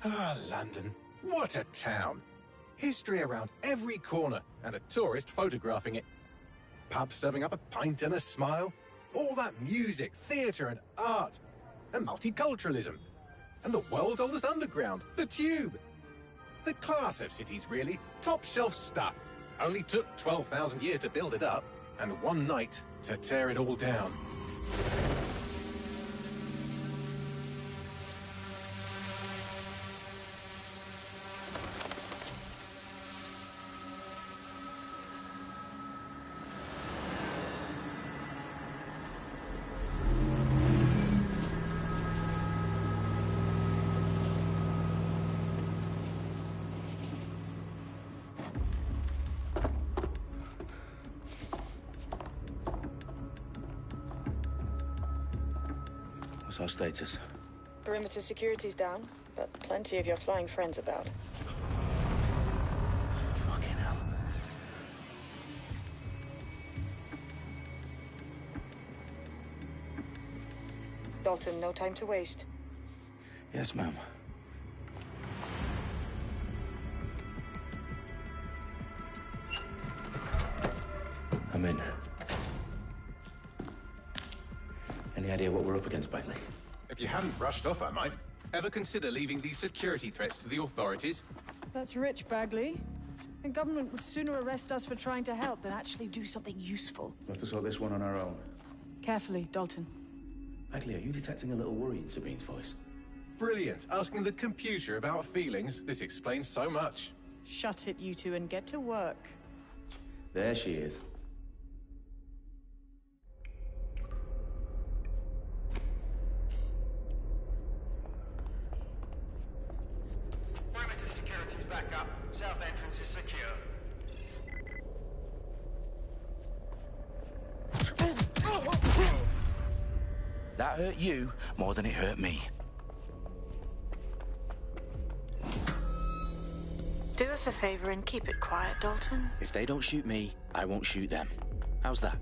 Ah, London. What a town. History around every corner, and a tourist photographing it. Pubs serving up a pint and a smile. All that music, theatre and art. And multiculturalism. And the world's oldest underground, the Tube. The class of cities, really. Top shelf stuff. Only took 12,000 years to build it up, and one night to tear it all down. What's our status? Perimeter security's down, but plenty of your flying friends about. Fucking hell. Dalton, no time to waste. Yes, ma'am. I'm in. Any idea what we're up against, Bagley? If you hadn't brushed off, I might. Ever consider leaving these security threats to the authorities? That's rich, Bagley. The government would sooner arrest us for trying to help than actually do something useful. We'll have to sort this one on our own. Carefully, Dalton. Bagley, are you detecting a little worry in Sabine's voice? Brilliant. Asking the computer about feelings. This explains so much. Shut it, you two, and get to work. There she is. Perimeter security's back up. South entrance is secure. That hurt you more than it hurt me. Do us a favor and keep it quiet, Dalton. If they don't shoot me, I won't shoot them. How's that?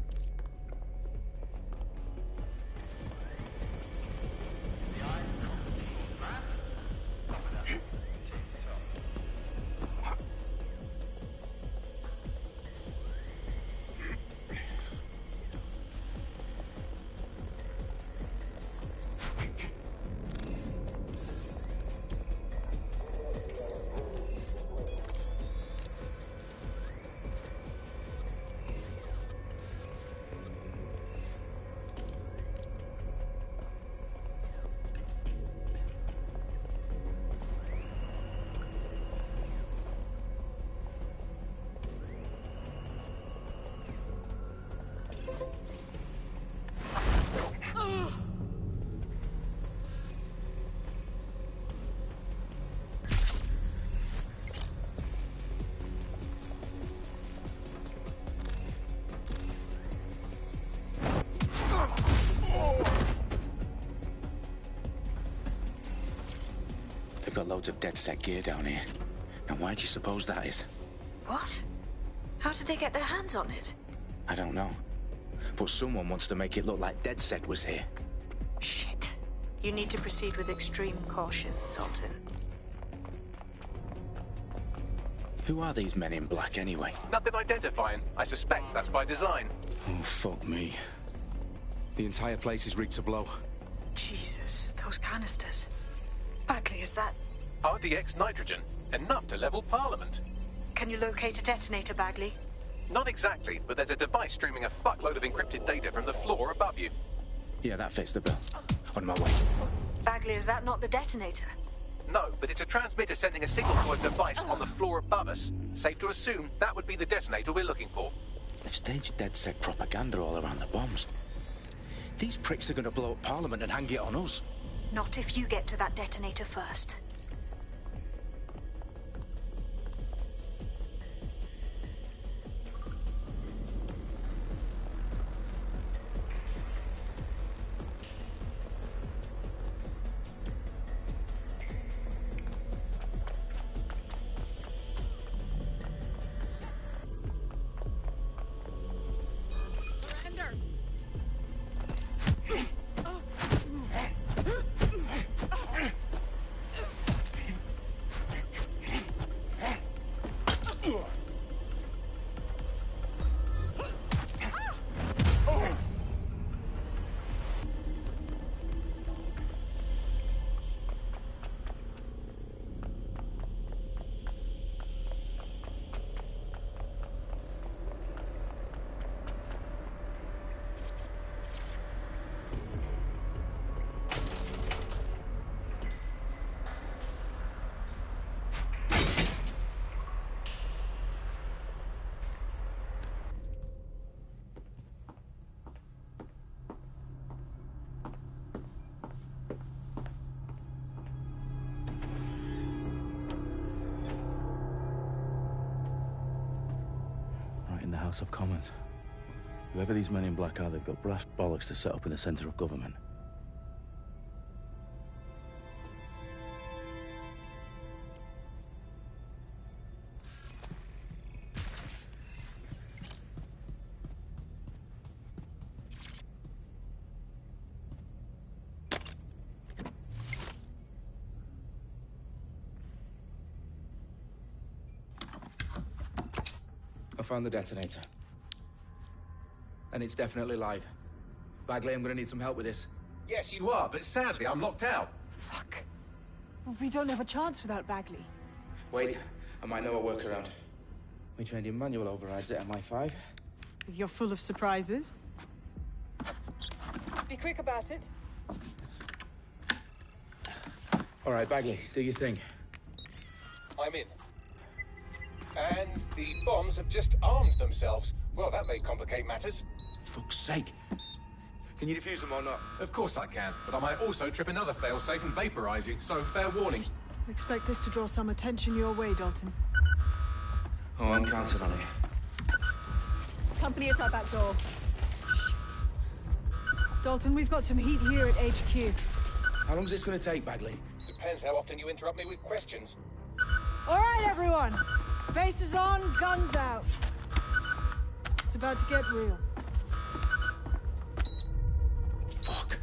They've got loads of dead-set gear down here. Now, why do you suppose that is? What? How did they get their hands on it? I don't know. But someone wants to make it look like DedSec was here. Shit. You need to proceed with extreme caution, Dalton. Who are these men in black, anyway? Nothing identifying. I suspect that's by design. Oh, fuck me. The entire place is rigged to blow. Jesus, those canisters. Bagley, is that... RDX nitrogen. Enough to level Parliament. Can you locate a detonator, Bagley? Not exactly, but there's a device streaming a fuckload of encrypted data from the floor above you. Yeah, that fits the bill. On my way. Bagley, is that not the detonator? No, but it's a transmitter sending a signal to a device on the floor above us. Safe to assume that would be the detonator we're looking for. They've staged DedSec propaganda all around the bombs. These pricks are going to blow up Parliament and hang it on us. Not if you get to that detonator first. House of Commons. Whoever these men in black are, they've got brass bollocks to set up in the centre of government. I found the detonator. And it's definitely live. Bagley, I'm gonna need some help with this. Yes, you are, but sadly, I'm locked out. Fuck. Well, we don't have a chance without Bagley. Wait, I might know a workaround. We trained in manual overrides at MI5. You're full of surprises. Be quick about it. All right, Bagley, do your thing. I'm in. And the bombs have just armed themselves. Well, that may complicate matters. Fuck's sake. Can you defuse them or not? Of course I can, but I might also trip another failsafe and vaporize you, so fair warning. Expect this to draw some attention your way, Dalton. Oh, I'm counting on it. Company at our back door. Dalton, we've got some heat here at HQ. How long's this gonna take, Bagley? Depends how often you interrupt me with questions. All right, everyone. Faces on, guns out. It's about to get real. Fuck.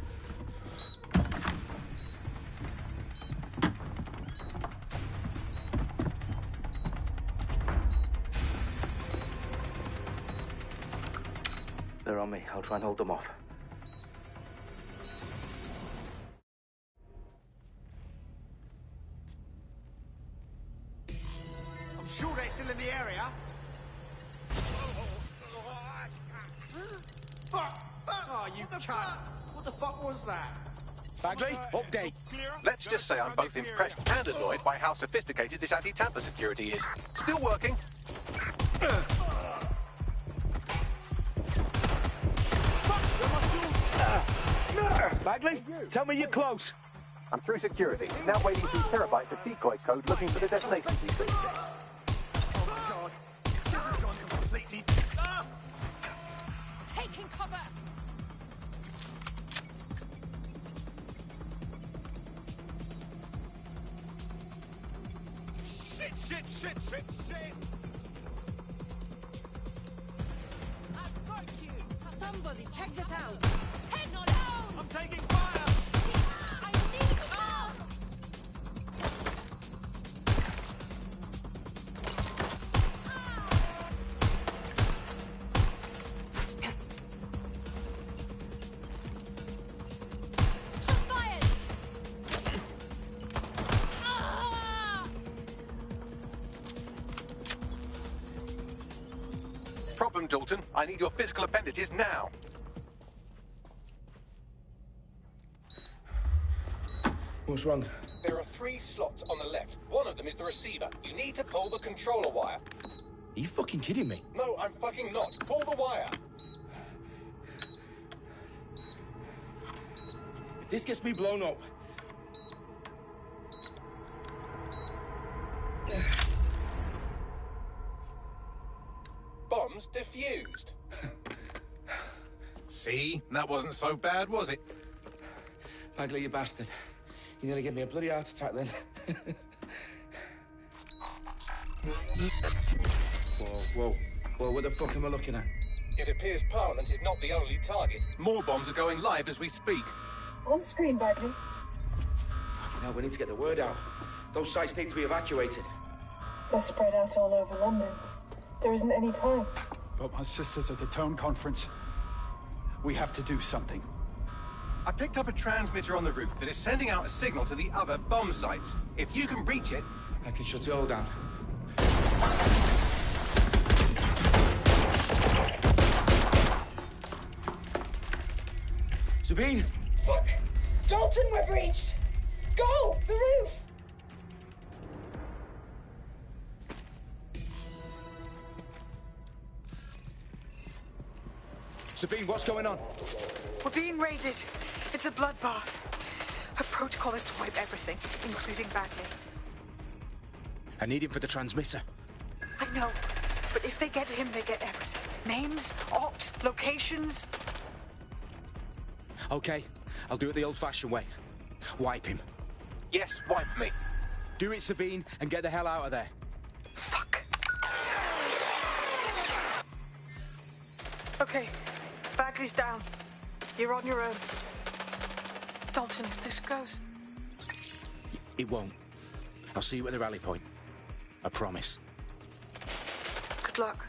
They're on me. I'll try and hold them off. I'm sure they're still in the area. Fuck! Oh, you cunt! What the fuck was that? Bagley, update. Let's just say I'm both impressed and annoyed by how sophisticated this anti-tamper security is. Still working. Bagley, tell me you're close. I'm through security, now waiting through terabytes of decoy code looking for the destination secret. Oh god! This has gone completely. Ah! Taking cover! Shit! I've got you! Somebody check this out! Head down! I'm taking fire! I need help! Shots fired! Ah! Problem, Dalton. I need your physical appendages now. What's wrong? There are 3 slots on the left. One of them is the receiver. You need to pull the controller wire. Are you fucking kidding me? No, I'm fucking not. Pull the wire. If this gets me blown up... Bombs defused. See? That wasn't so bad, was it? Bagley, you bastard. You nearly gave me a bloody heart attack then. Whoa. What the fuck am I looking at? It appears Parliament is not the only target. More bombs are going live as we speak. On screen, Bagley. Now we need to get the word out. Those sites need to be evacuated. They're spread out all over London. There isn't any time. But my sister's at the Tone Conference. We have to do something. I picked up a transmitter on the roof that is sending out a signal to the other bomb sites. If you can reach it... I can shut it all down. Sabine! Fuck! Dalton, we're breached! Go! The roof! Sabine, what's going on? We're being raided. It's a bloodbath. Our protocol is to wipe everything, including Bagley. I need him for the transmitter. I know, but if they get him, they get everything. Names, ops, locations. Okay, I'll do it the old-fashioned way. Wipe him. Yes, wipe me. Do it, Sabine, and get the hell out of there. Fuck. Okay, Bagley's down. You're on your own. Dalton, if this goes... It won't. I'll see you at the rally point. I promise. Good luck.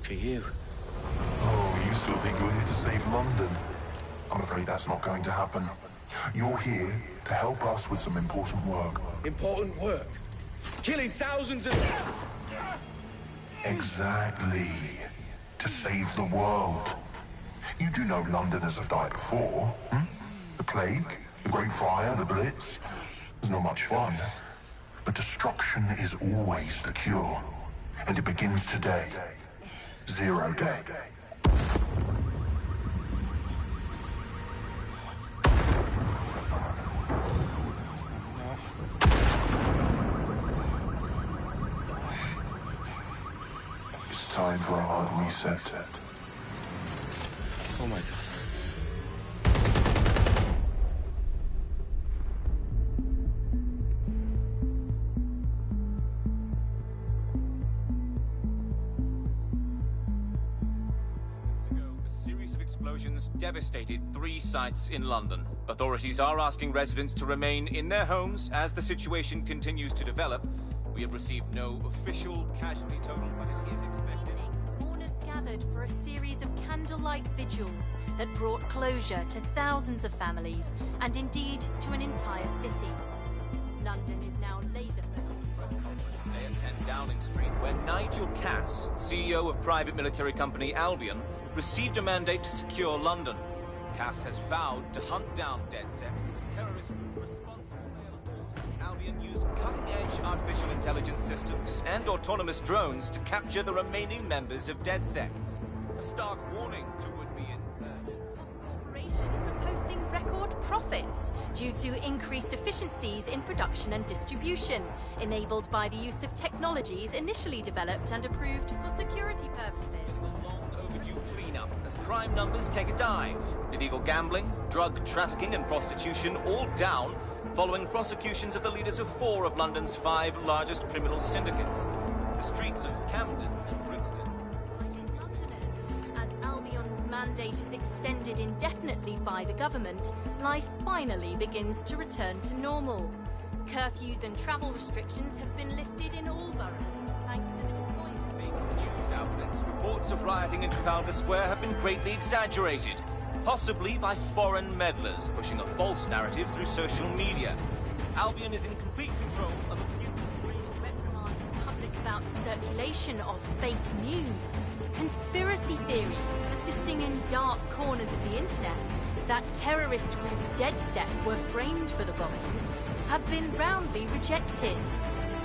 For you. Oh, you still think you're here to save London? I'm afraid that's not going to happen. You're here to help us with some important work. Important work? Killing thousands of... Exactly. To save the world. You do know Londoners have died before, hmm? The Plague, the Great Fire, the Blitz. It's not much fun. But destruction is always the cure. And it begins today. Zero Day. It's time for a hard reset. Oh my God. Devastated 3 sites in London. Authorities are asking residents to remain in their homes as the situation continues to develop. We have received no official casualty total, but it is expected. Mourners gathered for a series of candlelight vigils that brought closure to thousands of families and indeed to an entire city. London is now laser-focused. Today at 10 Downing Street, where Nigel Cass, CEO of private military company Albion, received a mandate to secure London. Cass has vowed to hunt down DedSec, the terrorist response force. Albion used cutting-edge artificial intelligence systems and autonomous drones to capture the remaining members of DedSec. A stark warning to would-be insurgents. Corporations are posting record profits due to increased efficiencies in production and distribution, enabled by the use of technologies initially developed and approved for security purposes. Cleanup as crime numbers take a dive. Illegal gambling, drug trafficking and prostitution all down following prosecutions of the leaders of 4 of London's 5 largest criminal syndicates. The streets of Camden and Brixton. Londoners, as Albion's mandate is extended indefinitely by the government, life finally begins to return to normal. Curfews and travel restrictions have been lifted in all boroughs, thanks to the deployment. News outlets, reports of rioting in Trafalgar Square have been greatly exaggerated, possibly by foreign meddlers pushing a false narrative through social media. Albion is in complete control of a new reprimand the public about the circulation of fake news, conspiracy theories persisting in dark corners of the internet that terrorist group DedSec were framed for the bombings have been roundly rejected.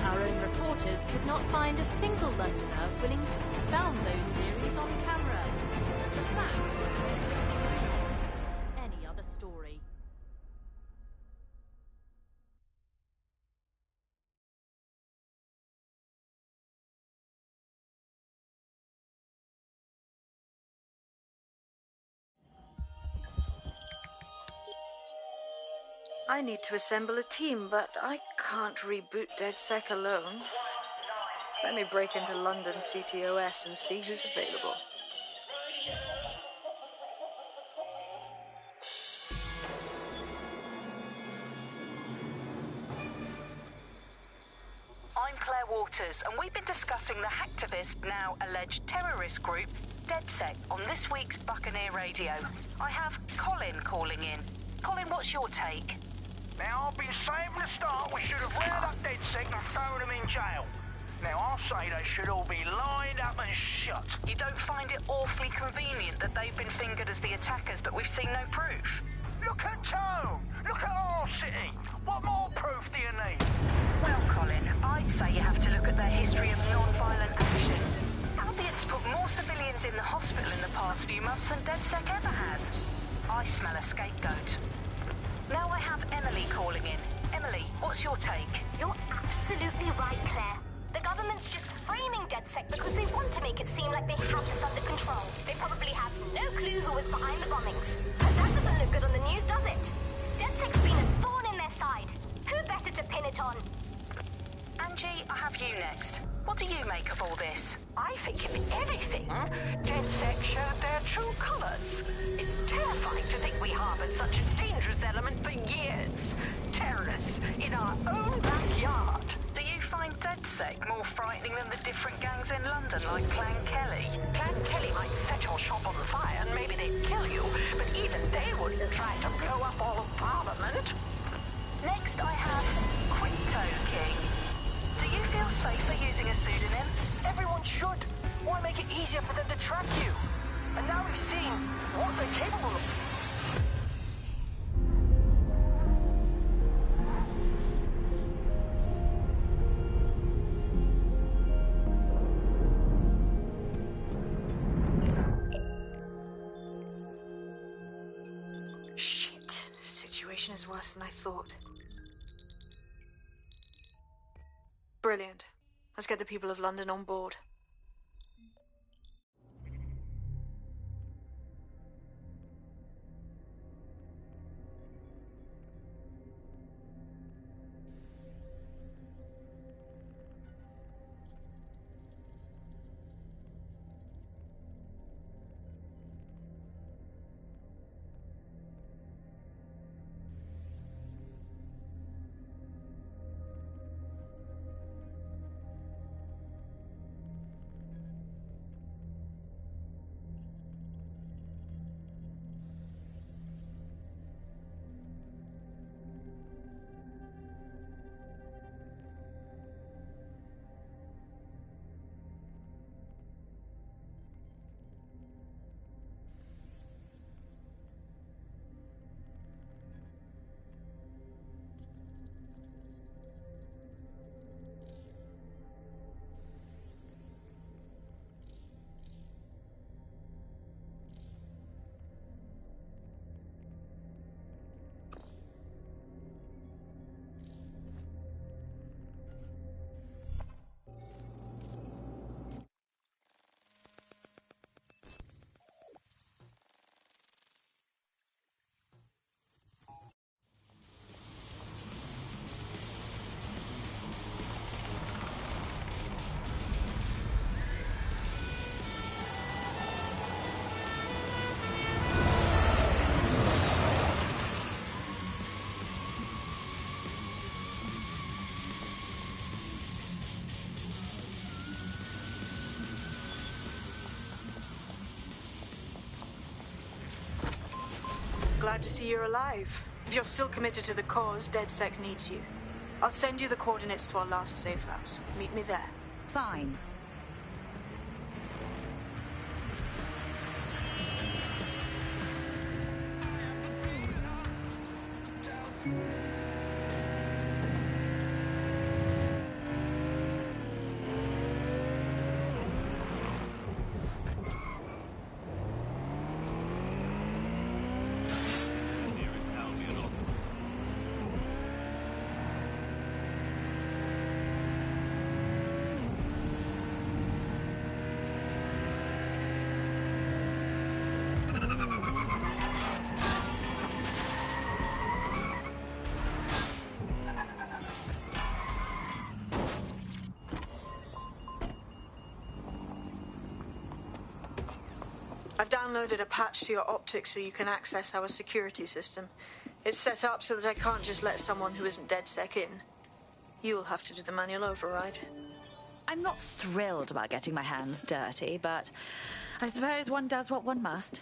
Our own reporters could not find a single Londoner willing to expound those theories on camera. The facts simply do not support any other story. I need to assemble a team, but I can't reboot DedSec alone. Let me break into London CTOS and see who's available. I'm Claire Waters, and we've been discussing the hacktivist, now alleged terrorist group, DedSec, on this week's Buccaneer Radio. I have Colin calling in. Colin, what's your take? Now, I've been saying from the start we should have rounded up DedSec and thrown them in jail. Now, I'll say they should all be lined up and shot. You don't find it awfully convenient that they've been fingered as the attackers, but we've seen no proof? Look at Tone! Look at our city! What more proof do you need? Well, Colin, I'd say you have to look at their history of non-violent action. Albion's put more civilians in the hospital in the past few months than DedSec ever has. I smell a scapegoat. Now I have Emily calling in. Emily, what's your take? You're absolutely right, Claire. The government's just framing DedSec because they want to make it seem like they have this under control. They probably have no clue who was behind the bombings. But that doesn't look good on the news, does it? DedSec's been a thorn in their side. Who better to pin it on? Angie, I have you next. What do you make of all this? I think, if anything, DedSec showed their true colours. It's terrifying to think we harboured such a dangerous element for years. Terrorists in our own backyard. Do you find DedSec more frightening than the different gangs in London, like Clan Kelly? Clan Kelly might set your shop on fire and maybe they'd kill you, but even they wouldn't try to blow up all of Parliament. Next, I have Crypto King. Do you feel safer using a pseudonym? Everyone should. Why make it easier for them to track you? And now we've seen what they're capable of. Shit. Situation is worse than I thought. Brilliant. Let's get the people of London on board. Glad to see you're alive. If you're still committed to the cause, DedSec needs you. I'll send you the coordinates to our last safe house. Meet me there. Fine. I've downloaded a patch to your optics so you can access our security system. It's set up so that I can't just let someone who isn't DedSec in. You'll have to do the manual override. I'm not thrilled about getting my hands dirty, but I suppose one does what one must.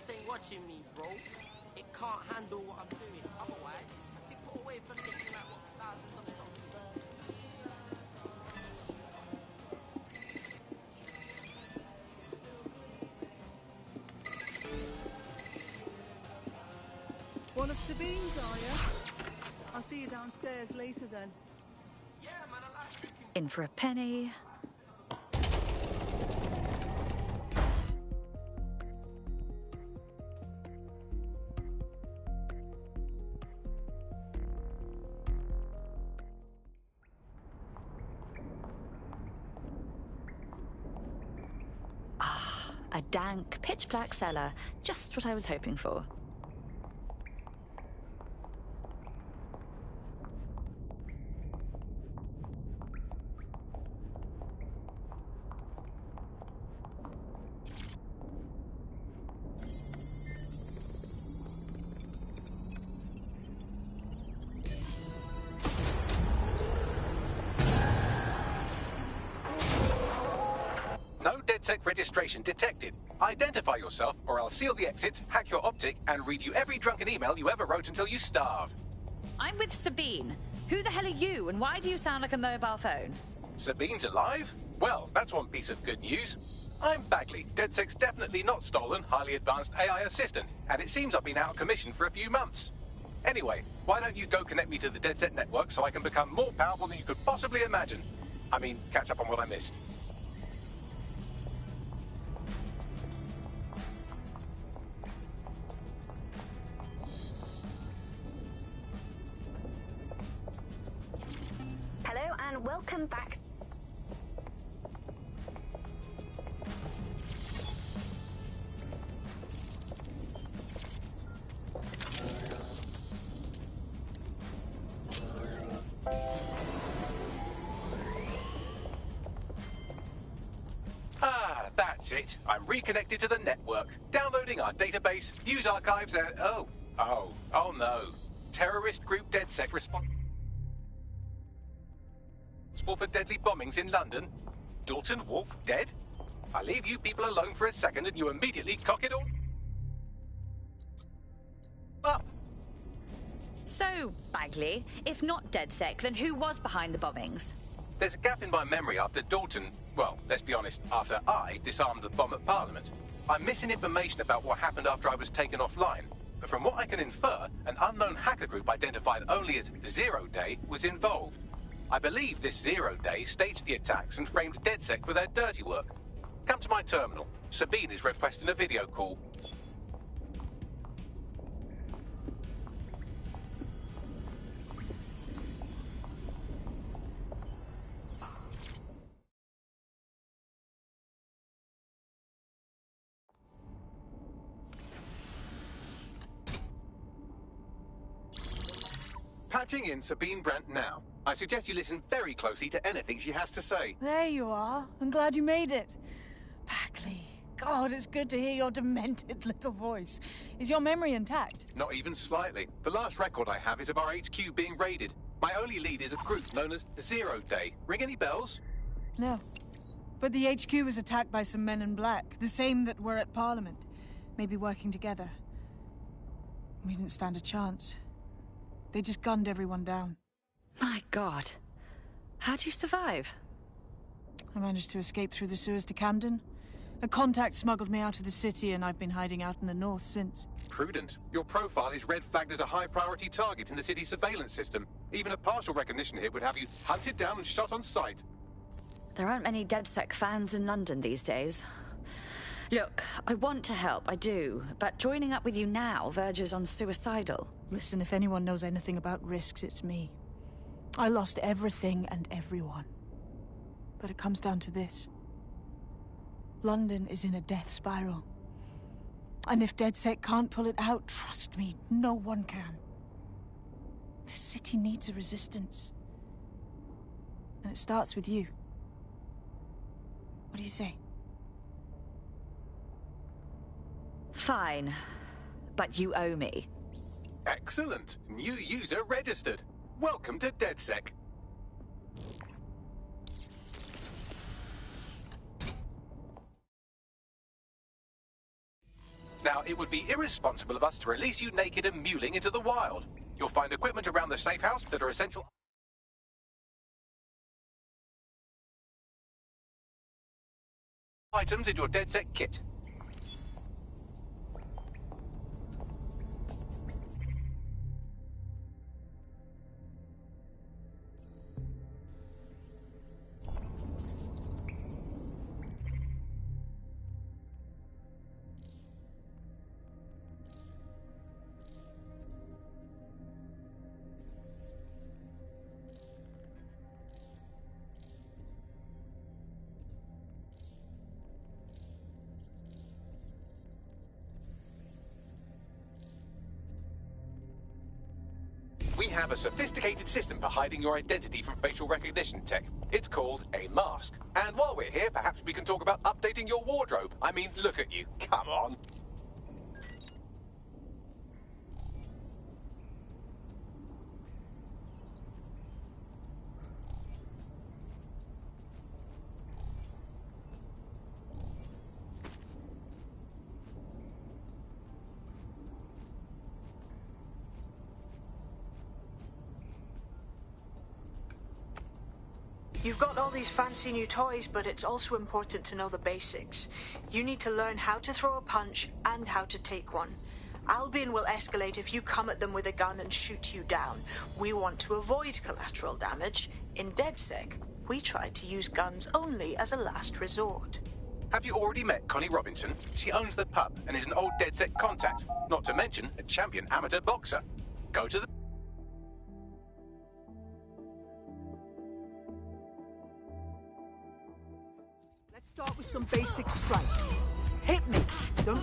Ain't watching me, bro. It can't handle what I'm doing. Otherwise, I could put away for making like what thousands of songs. One of Sabine's, are you? I'll see you downstairs later then. Yeah, man, I like drinking. In for a penny. A dank, pitch-black cellar. Just what I was hoping for. No DedSec registration detected. Identify yourself, or I'll seal the exits, hack your optic, and read you every drunken email you ever wrote until you starve. I'm with Sabine. Who the hell are you, and why do you sound like a mobile phone? Sabine's alive? Well, that's one piece of good news. I'm Bagley, DedSec's definitely not stolen, highly advanced AI assistant, and it seems I've been out of commission for a few months. Anyway, why don't you go connect me to the DedSec network so I can become more powerful than you could possibly imagine? I mean, catch up on what I missed. Hello and welcome back. Ah, that's it. I'm reconnected to the network. Downloading our database, news archives, and... Oh no. Terrorist group DedSec responsible for deadly bombings in London. Dalton Wolf dead? I leave you people alone for a second and you immediately cock it all up. So, Bagley, if not DedSec, then who was behind the bombings? There's a gap in my memory after Dalton, well, let's be honest, after I disarmed the bomb at Parliament. I'm missing information about what happened after I was taken offline. But from what I can infer, an unknown hacker group identified only as Zero Day was involved. I believe this Zero Day staged the attacks and framed DedSec for their dirty work. Come to my terminal. Sabine is requesting a video call. Patching in Sabine Brandt now. I suggest you listen very closely to anything she has to say. There you are. I'm glad you made it. Bagley, God, it's good to hear your demented little voice. Is your memory intact? Not even slightly. The last record I have is of our HQ being raided. My only lead is a group known as Zero Day. Ring any bells? No. But the HQ was attacked by some men in black, the same that were at Parliament. Maybe working together. We didn't stand a chance. They just gunned everyone down. My God. How'd you survive? I managed to escape through the sewers to Camden. A contact smuggled me out of the city, and I've been hiding out in the north since. Prudent. Your profile is red flagged as a high-priority target in the city's surveillance system. Even a partial recognition hit would have you hunted down and shot on sight. There aren't many DedSec fans in London these days. Look, I want to help, I do, but joining up with you now verges on suicidal. Listen, if anyone knows anything about risks, it's me. I lost everything and everyone. But it comes down to this. London is in a death spiral. And if DedSec can't pull it out, trust me, no one can. The city needs a resistance. And it starts with you. What do you say? Fine. But you owe me. Excellent. New user registered. Welcome to DedSec. Now, it would be irresponsible of us to release you naked and mewling into the wild. You'll find equipment around the safe house that are essential items in your DedSec kit. We have a sophisticated system for hiding your identity from facial recognition tech. It's called a mask. And while we're here, perhaps we can talk about updating your wardrobe. I mean, look at you. Come on. You've got all these fancy new toys, but it's also important to know the basics. You need to learn how to throw a punch and how to take one. Albion will escalate if you come at them with a gun and shoot you down. We want to avoid collateral damage. In DedSec, we try to use guns only as a last resort. Have you already met Connie Robinson? She owns the pub and is an old DedSec contact, not to mention a champion amateur boxer. Go to the... Start with some basic strikes. Hit me. Don't...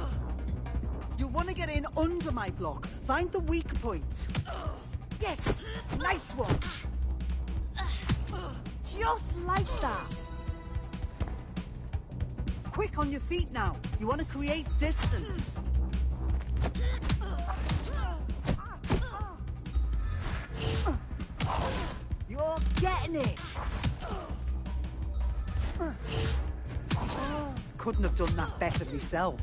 You'll want to get in under my block. Find the weak point. Yes! Nice one! Just like that. Quick on your feet now. You want to create distance. You're getting it! Couldn't have done that better myself.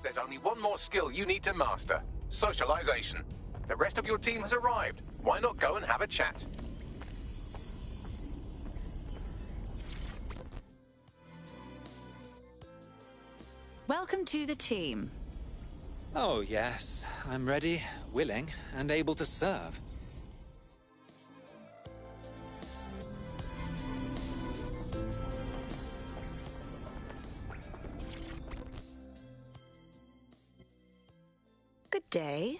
There's only one more skill you need to master. Socialization. The rest of your team has arrived. Why not go and have a chat? Welcome to the team. Oh, yes. I'm ready, willing, and able to serve. Good day.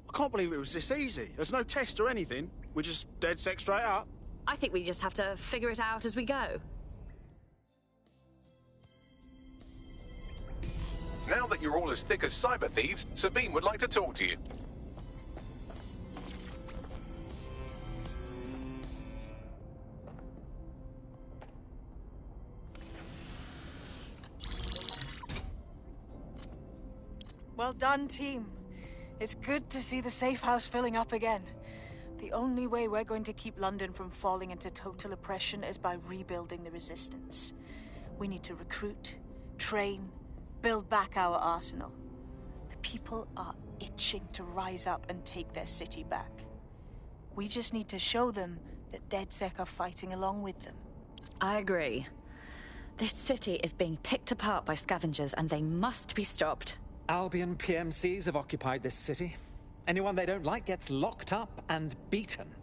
I can't believe it was this easy. There's no test or anything. We just DedSec straight up. I think we just have to figure it out as we go. Now that you're all as thick as cyber thieves, Sabine would like to talk to you. Well done, team. It's good to see the safe house filling up again. The only way we're going to keep London from falling into total oppression is by rebuilding the resistance. We need to recruit, train, build back our arsenal. The people are itching to rise up and take their city back. We just need to show them that DedSec are fighting along with them. I agree. This city is being picked apart by scavengers, and they must be stopped. Albion PMCs have occupied this city. Anyone they don't like gets locked up and beaten.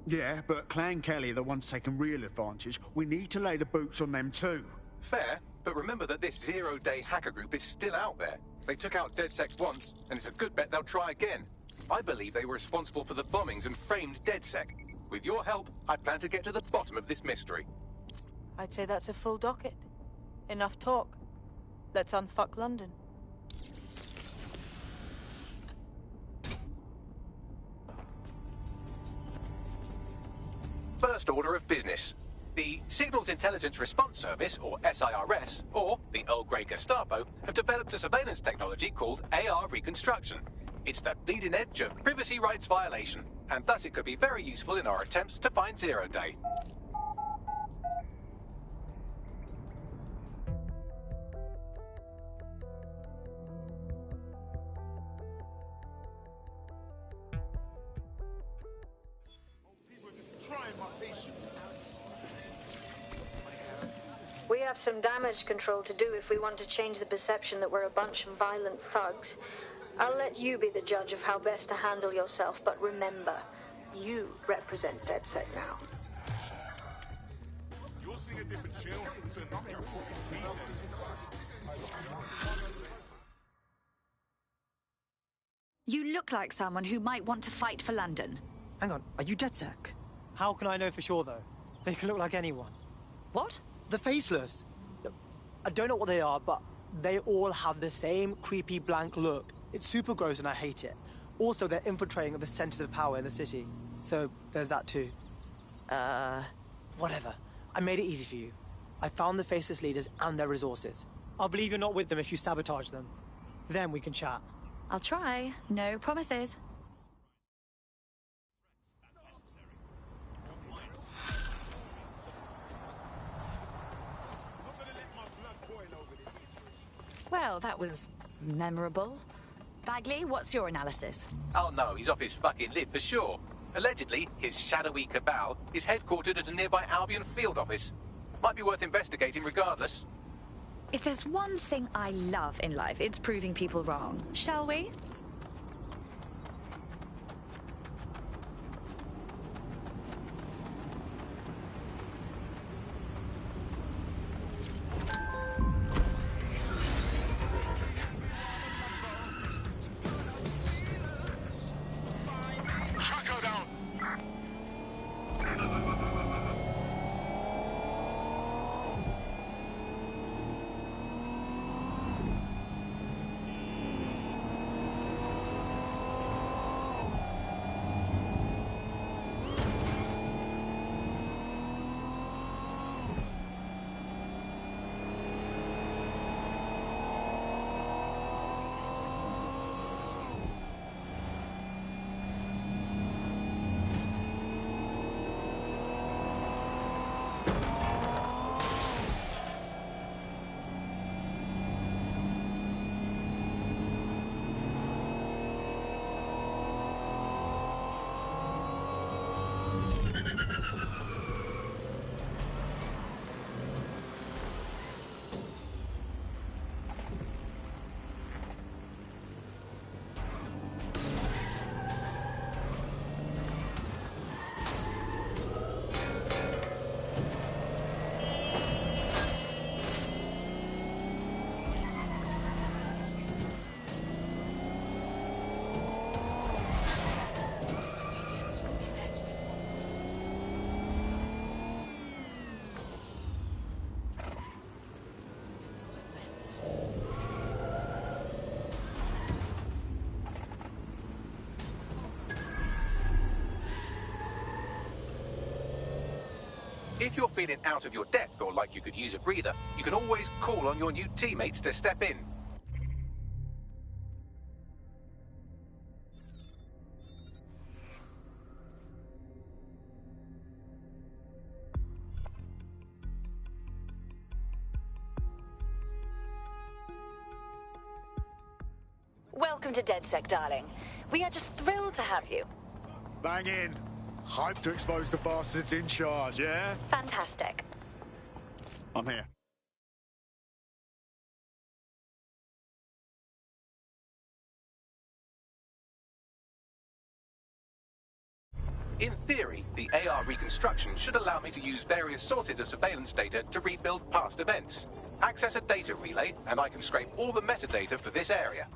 Yeah, but Clan Kelly are the ones taking real advantage. We need to lay the boots on them too. Fair, but remember that this zero-day hacker group is still out there. They took out DedSec once, and it's a good bet they'll try again. I believe they were responsible for the bombings and framed DedSec. With your help, I plan to get to the bottom of this mystery. I'd say that's a full docket. Enough talk. Let's unfuck London. First order of business. The Signals Intelligence Response Service, or SIRS, or the Earl Grey Gestapo, have developed a surveillance technology called AR Reconstruction. It's the bleeding edge of privacy rights violation, and thus it could be very useful in our attempts to find Zero Day. We have some damage control to do if we want to change the perception that we're a bunch of violent thugs. I'll let you be the judge of how best to handle yourself, but remember, you represent DedSec now. You'll sing a different chill to knock your fucking You look like someone who might want to fight for London. Hang on, are you DedSec? How can I know for sure, though? They can look like anyone. What? The Faceless. Look, I don't know what they are, but they all have the same creepy blank look. It's super gross and I hate it. Also, they're infiltrating the centers of power in the city. So, there's that too. Whatever. I made it easy for you. I found the Faceless leaders and their resources. I'll believe you're not with them if you sabotage them. Then we can chat. I'll try. No promises. Well, that was memorable. Bagley, what's your analysis? Oh no, he's off his fucking lid for sure. Allegedly, his shadowy cabal is headquartered at a nearby Albion field office. Might be worth investigating regardless. If there's one thing I love in life, it's proving people wrong. Shall we? If you're feeling out of your depth or like you could use a breather, you can always call on your new teammates to step in. Welcome to DedSec, darling. We are just thrilled to have you. Bang in. Hype to expose the bastards in charge, yeah? Fantastic. I'm here. In theory, the AR reconstruction should allow me to use various sources of surveillance data to rebuild past events. Access a data relay, and I can scrape all the metadata for this area.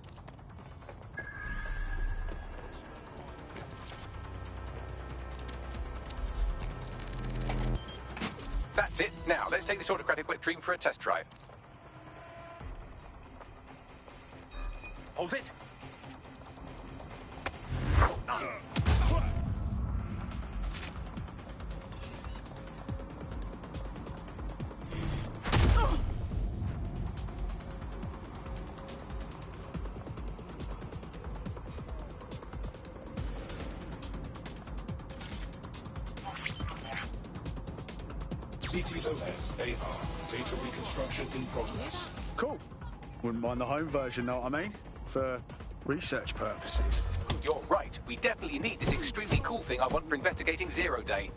That's it. Now, let's take this autocratic wet dream for a test drive. Hold it! CTOS AR. Data reconstruction in progress. Cool. Wouldn't mind the home version, know what I mean? For research purposes. You're right. We definitely need this extremely cool thing I want for investigating Zero Day.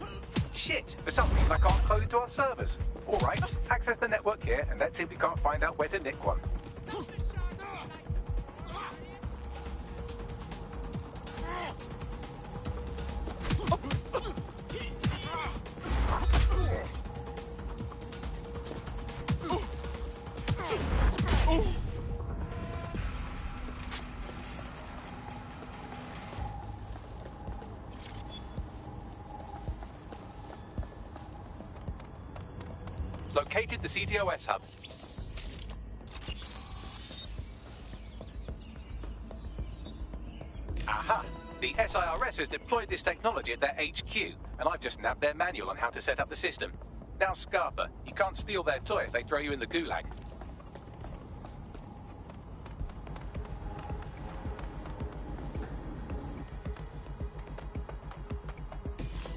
Shit, for some reason I can't close to our servers. All right, access the network here, and let's see if we can't find out where to nick one. Located the CTOS hub. Aha! The SIRS has deployed this technology at their HQ, and I've just nabbed their manual on how to set up the system. Now, Scarpa, you can't steal their toy if they throw you in the gulag.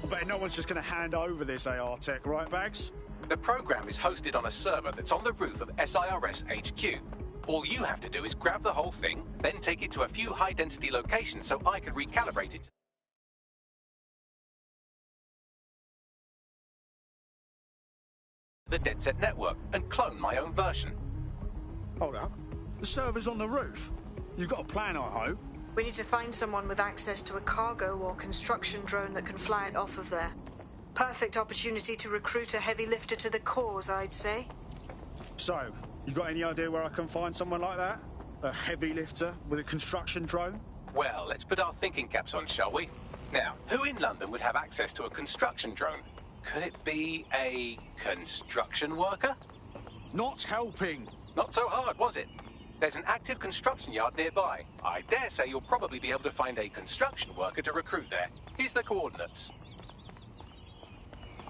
I bet no one's just going to hand over this AR tech, right, Bags? The program is hosted on a server that's on the roof of SIRS HQ. All you have to do is grab the whole thing, then take it to a few high-density locations so I can recalibrate it. The DedSec network and clone my own version. Hold up. The server's on the roof. You've got a plan, I hope. We need to find someone with access to a cargo or construction drone that can fly it off of there. Perfect opportunity to recruit a heavy lifter to the cause, I'd say. So, you got any idea where I can find someone like that? A heavy lifter with a construction drone? Well, let's put our thinking caps on, shall we? Now, who in London would have access to a construction drone? Could it be a construction worker? Not helping. Not so hard, was it? There's an active construction yard nearby. I dare say you'll probably be able to find a construction worker to recruit there. Here's the coordinates.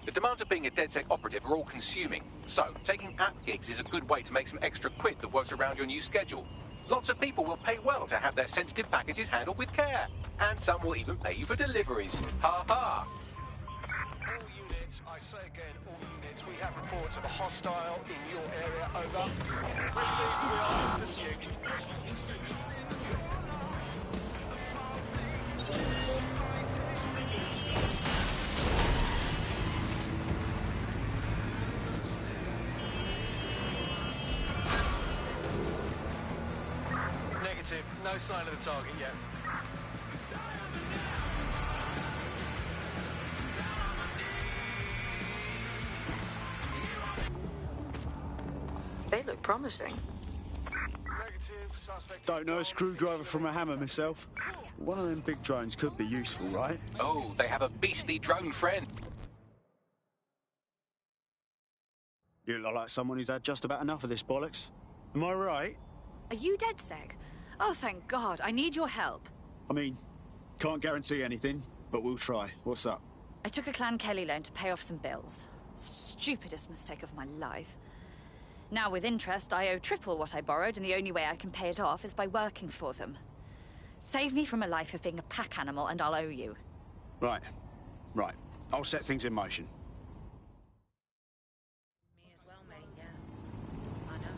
The demands of being a DedSec operative are all-consuming, so taking app gigs is a good way to make some extra quid that works around your new schedule. Lots of people will pay well to have their sensitive packages handled with care, and some will even pay you for deliveries. Ha ha! All units, I say again, all units, we have reports of a hostile in your area, over. Resist, we are in pursuit. Negative, no sign of the target yet. They look promising. Don't know a screwdriver from a hammer myself. One of them big drones could be useful, right? Oh, they have a beastly drone friend. You look like someone who's had just about enough of this bollocks. Am I right? Are you DedSec? Oh, thank God. I need your help. I mean, can't guarantee anything, but we'll try. What's up? I took a Clan Kelly loan to pay off some bills. Stupidest mistake of my life. Now, with interest, I owe triple what I borrowed, and the only way I can pay it off is by working for them. Save me from a life of being a pack animal, and I'll owe you. Right. Right. I'll set things in motion. Me as well, mate, yeah. I know.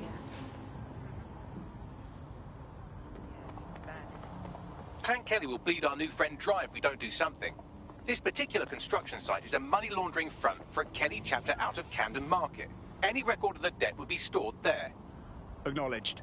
Yeah. Clan Kelly will bleed our new friend dry if we don't do something. This particular construction site is a money laundering front for a Kelly chapter out of Camden Market. Any record of the debt would be stored there. Acknowledged.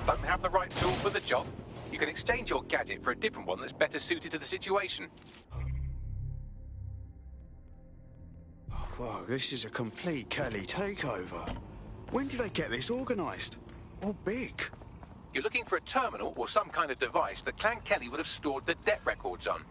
Don't have the right tool for the job? You can exchange your gadget for a different one that's better suited to the situation. Whoa, this is a complete Kelly takeover. When did they get this organised? Or big? You're looking for a terminal or some kind of device that Clan Kelly would have stored the debt records on.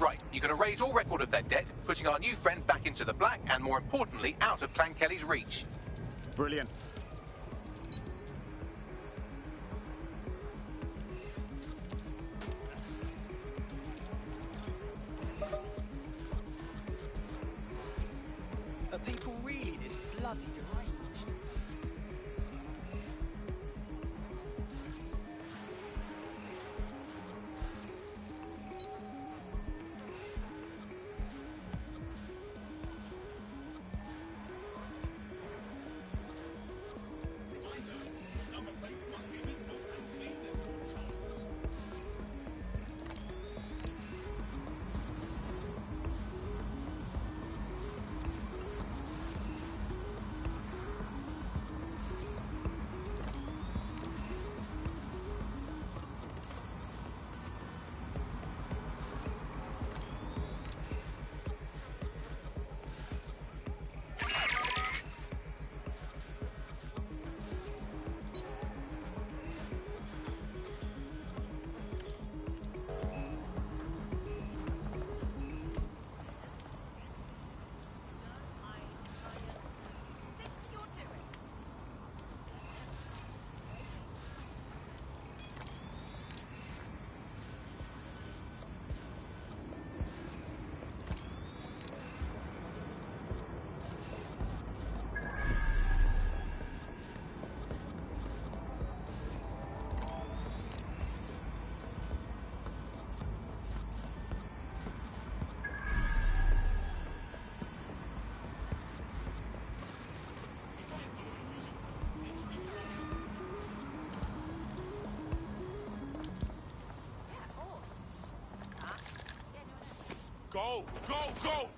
Right, you're going to erase all record of that debt, putting our new friend back into the black and, more importantly, out of Clan Kelly's reach. Brilliant. Are people really this bloody deranged? Go! Go! Go!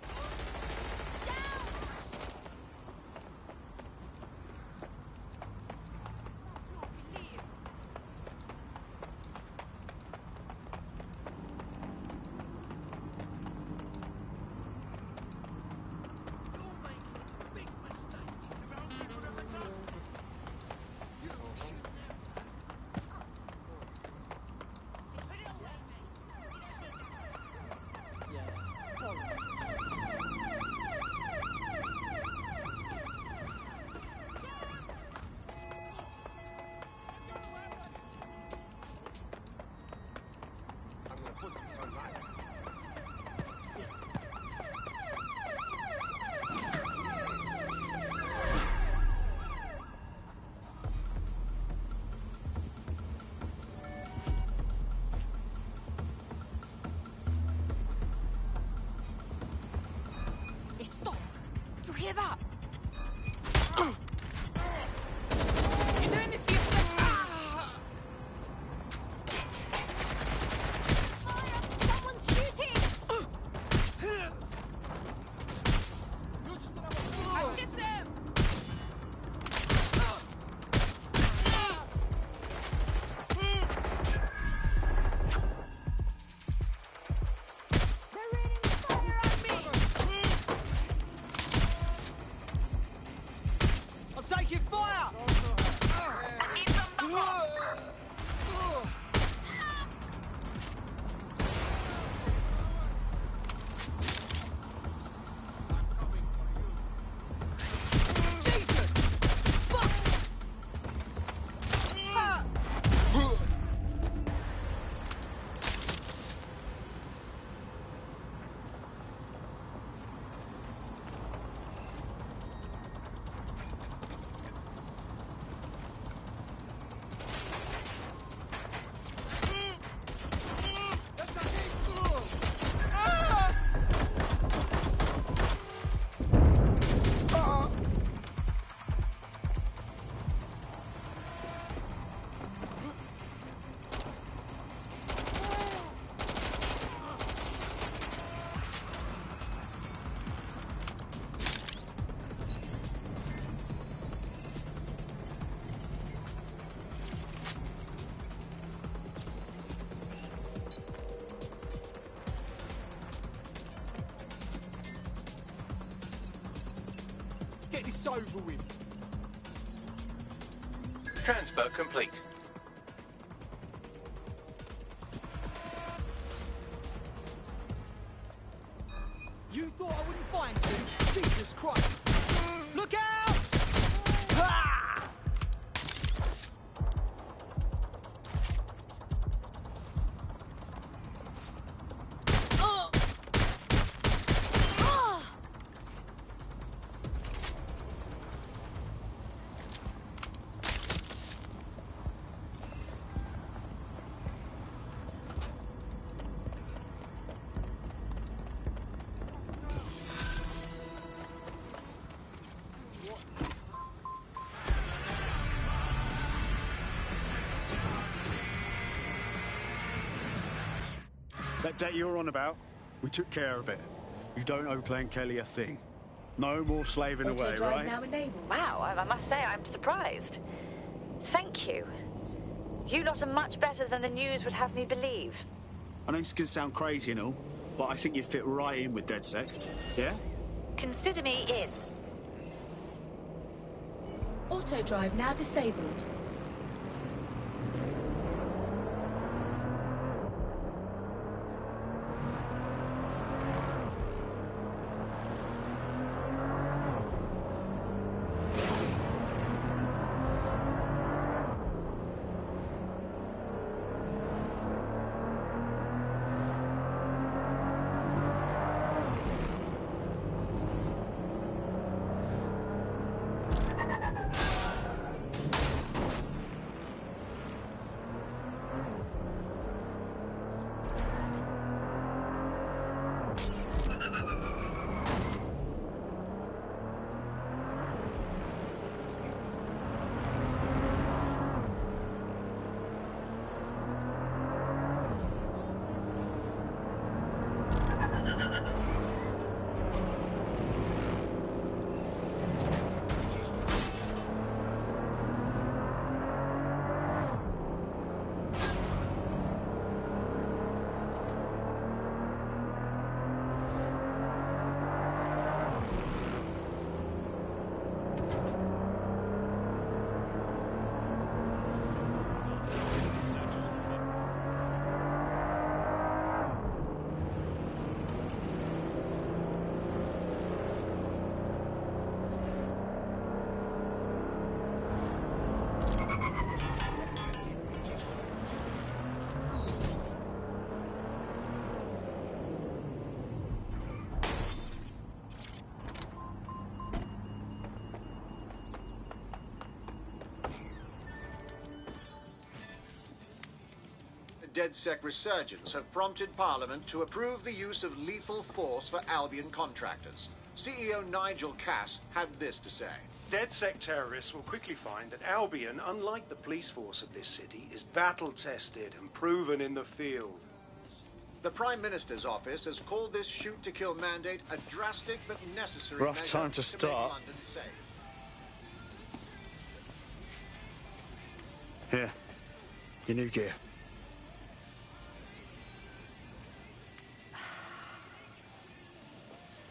this over with. Transfer complete. You thought I wouldn't find you? Jesus Christ! Look out! Ha! That debt you're on about, we took care of it. You don't owe Clan Kelly a thing. No more slaving away, right? Now enabled. Wow, I must say I'm surprised. Thank you. You lot are much better than the news would have me believe. I know this can sound crazy and all, but I think you'd fit right in with DedSec. Yeah? Consider me in. Auto drive now disabled. DedSec resurgence have prompted Parliament to approve the use of lethal force for Albion contractors. CEO Nigel Cass had this to say. DedSec terrorists will quickly find that Albion, unlike the police force of this city, is battle-tested and proven in the field. The Prime Minister's office has called this shoot-to-kill mandate a drastic but necessary Rough measure time to start. make London safe. Here, your new gear.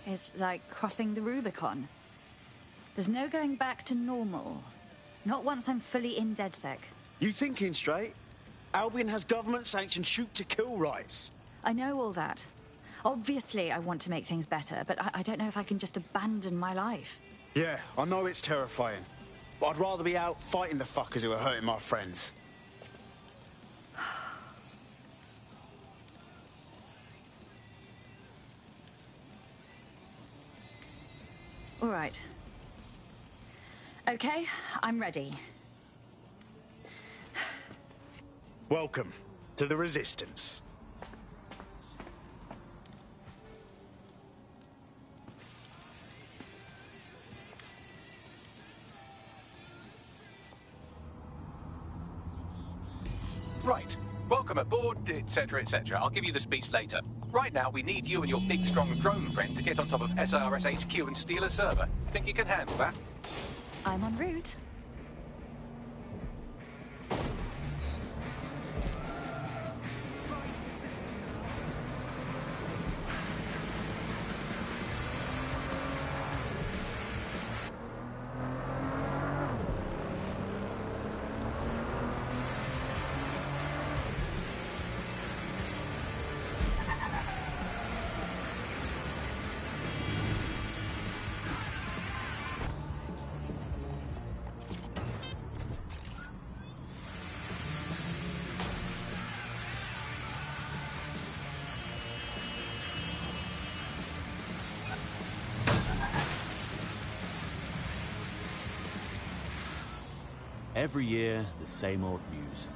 It's like crossing the Rubicon. There's no going back to normal. Not once I'm fully in DedSec. You thinking straight? Albion has government-sanctioned shoot-to-kill rights. I know all that. Obviously, I want to make things better, but I don't know if I can just abandon my life. Yeah, I know it's terrifying. But I'd rather be out fighting the fuckers who are hurting my friends. All right. Okay, I'm ready. Welcome to the Resistance. Right. Welcome aboard, etc., etc. I'll give you the speech later. Right now, we need you and your big, strong drone friend to get on top of SRS HQ and steal a server. Think you can handle that? I'm en route. Every year, the same old news.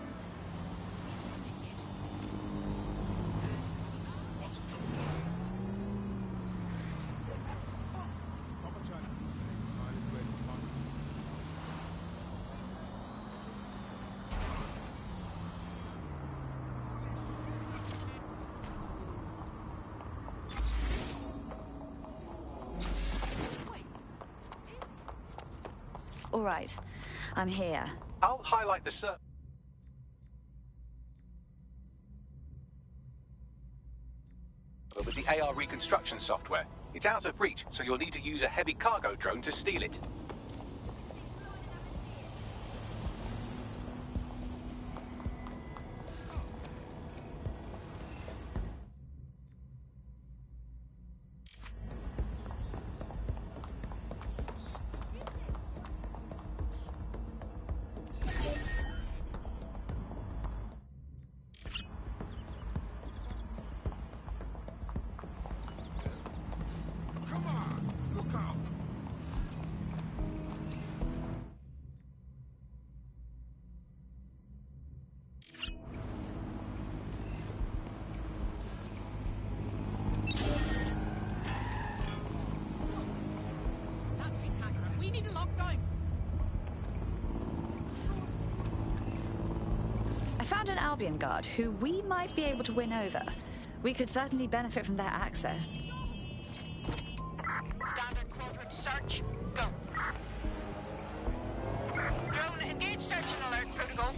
All right, I'm here. I'll highlight the with the AR reconstruction software. It's out of reach, so you'll need to use a heavy cargo drone to steal it. I found an Albion guard who we might be able to win over. We could certainly benefit from their access. Standard quadrant search, go. Drone, engage search and alert protocol.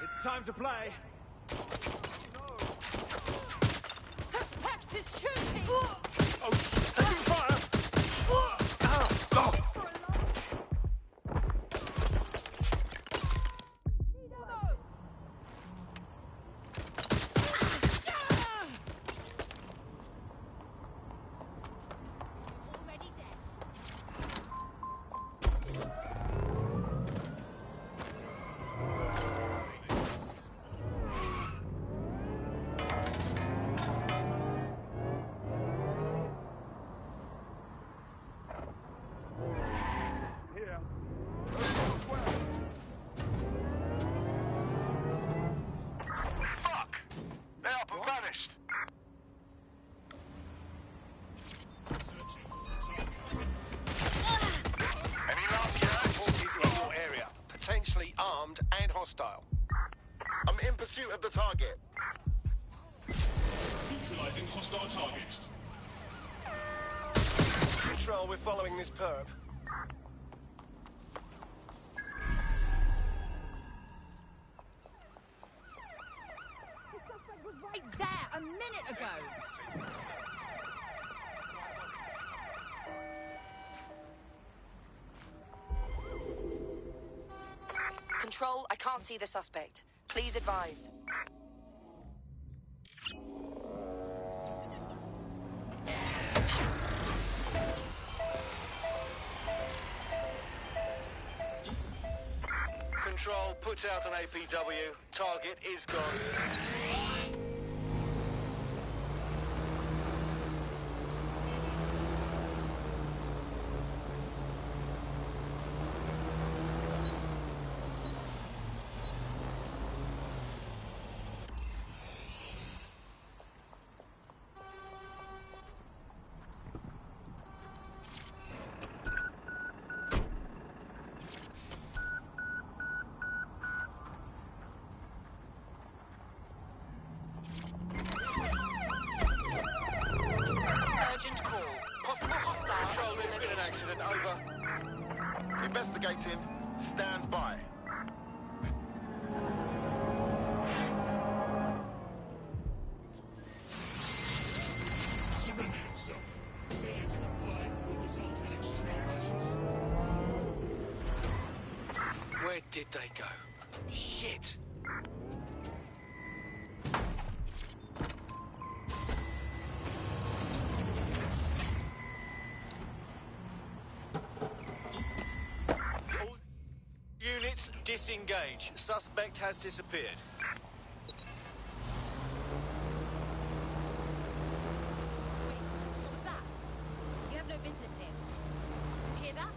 It's time to play. Suspect is shooting! Oh, taking fire! Armed and hostile. I'm in pursuit of the target. Neutralizing hostile target. Control, we're following this perp. Right there, a minute ago! Control, I can't see the suspect. Please advise. Control, put out an APW. Target is gone. Urgent call. Possible hostile. Control, there's been an accident. Over. Investigating. Stand by. Surrender yourself. Failure to comply will result in extreme sentences. Where did they go? Shit! All units disengage. Suspect has disappeared. What was that? You have no business here. Hear that?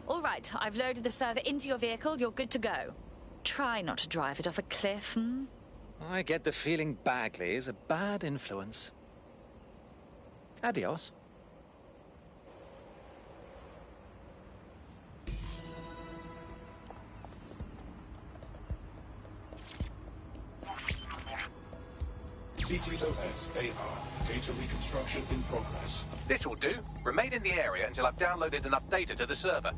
All right, I've loaded the server into your vehicle. You're good to go. Try not to drive it off a cliff, hmm? I get the feeling Bagley is a bad influence. Adios. CTOS AR. Data reconstruction in progress. This will do. Remain in the area until I've downloaded enough data to the server.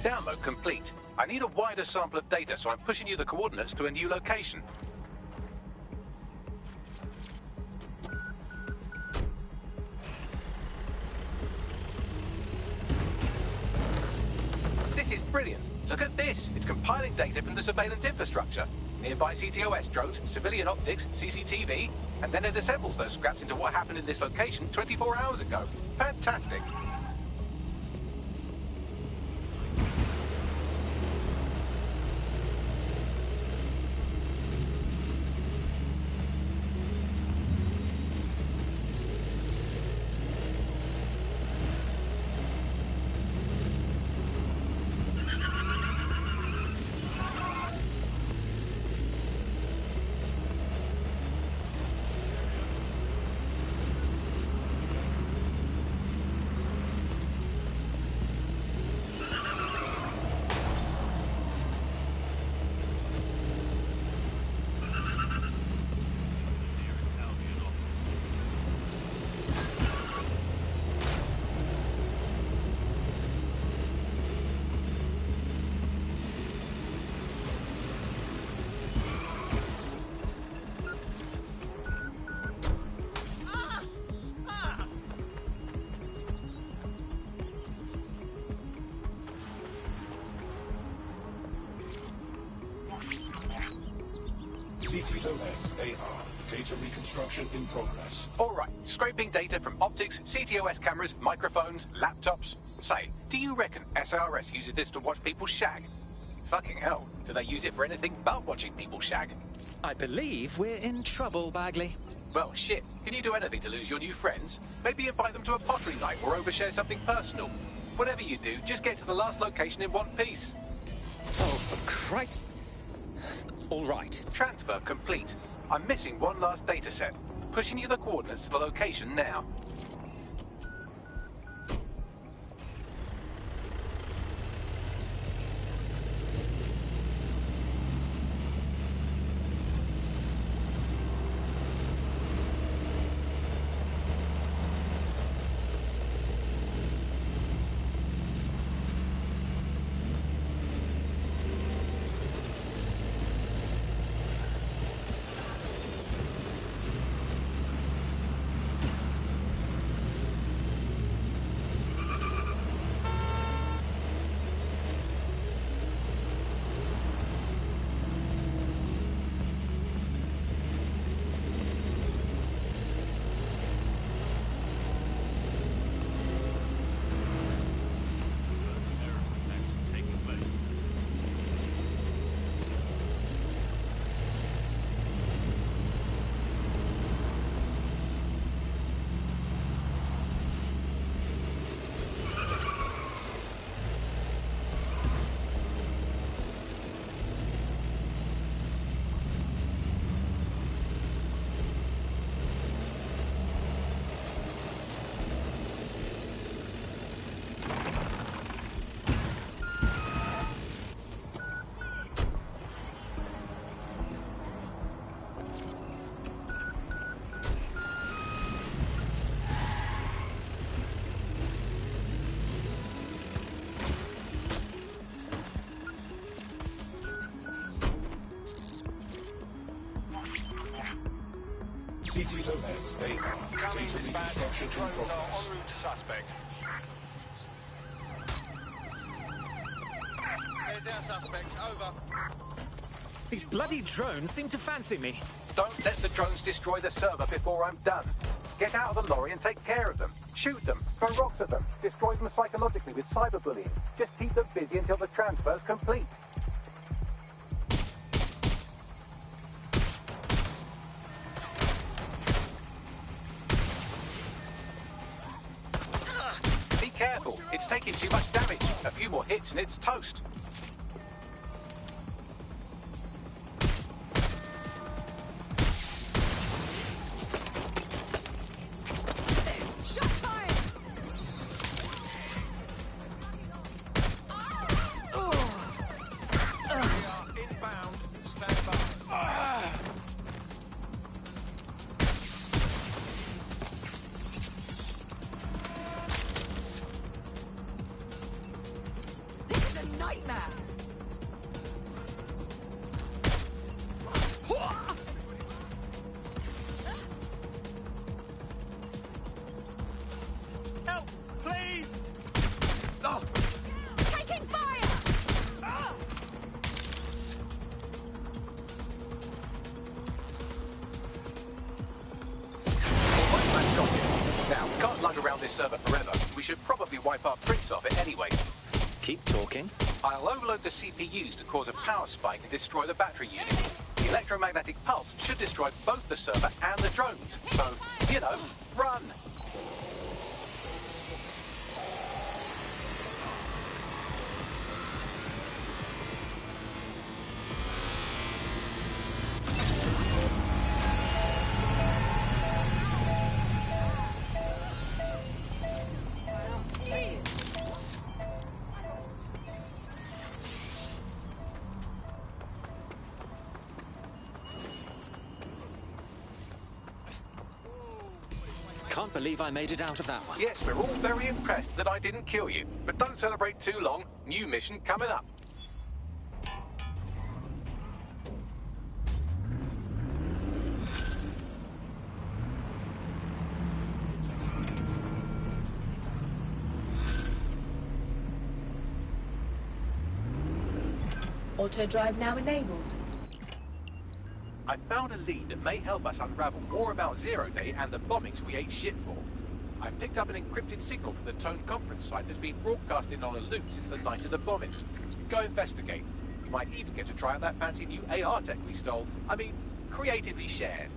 Download complete. I need a wider sample of data, so I'm pushing you the coordinates to a new location. This is brilliant. Look at this. It's compiling data from the surveillance infrastructure. Nearby CTOS drones, civilian optics, CCTV, and then it assembles those scraps into what happened in this location 24 hours ago. Fantastic. CTOS-AR. Data reconstruction in progress. All right, scraping data from optics, CTOS cameras, microphones, laptops. Say, do you reckon SRS uses this to watch people shag? Fucking hell, do they use it for anything but watching people shag? I believe we're in trouble, Bagley. Well, shit. Can you do anything to lose your new friends? Maybe invite them to a pottery night or overshare something personal. Whatever you do, just get to the last location in one piece. Oh, for Christ. All right. Transfer complete. I'm missing one last data set. Pushing you the coordinates to the location now. CTOS-AR. Data reconstruction in Drones are en progress. route to suspect. There's our suspect. Over. These bloody drones seem to fancy me. Don't let the drones destroy the server before I'm done. Get out of the lorry and take care of them. Shoot them, throw rocks at them, destroy them psychologically with cyberbullying. Just keep them busy until the transfer's complete. Be careful, it's taking too much damage. A few more hits and it's toast. Server forever. We should probably wipe our prints off it anyway. Keep talking. I'll overload the CPUs to cause a power spike and destroy the battery unit. The electromagnetic pulse should destroy both the server and the drones. So, you know, run! Can't believe I made it out of that one. Yes, we're all very impressed that I didn't kill you. But don't celebrate too long. New mission coming up. Auto drive now enabled. I found a lead that may help us unravel more about Zero Day and the bombings we ate shit for. I've picked up an encrypted signal from the Tone conference site that's been broadcasting on a loop since the night of the bombing. Go investigate. You might even get to try out that fancy new AR tech we stole. I mean, creatively shared.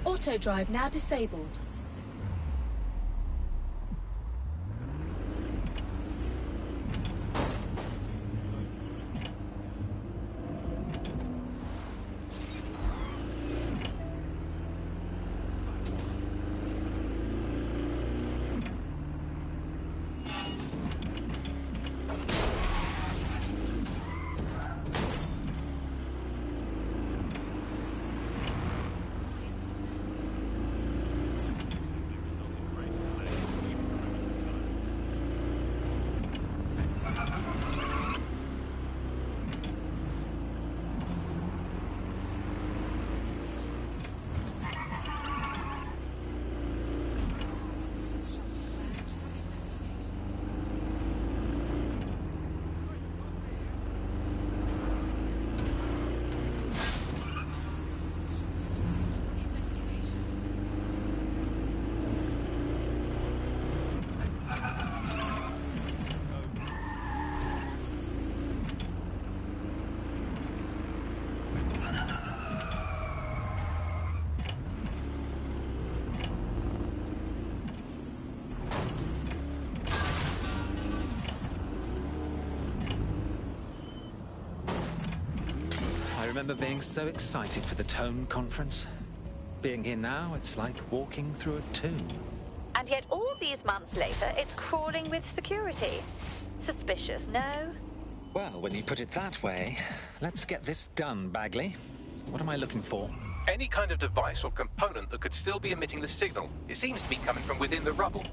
Auto drive now disabled. I remember being so excited for the Tone conference. Being here now, it's like walking through a tomb. And yet all these months later, it's crawling with security. Suspicious, no? Well, when you put it that way, let's get this done, Bagley. What am I looking for? Any kind of device or component that could still be emitting the signal. It seems to be coming from within the rubble.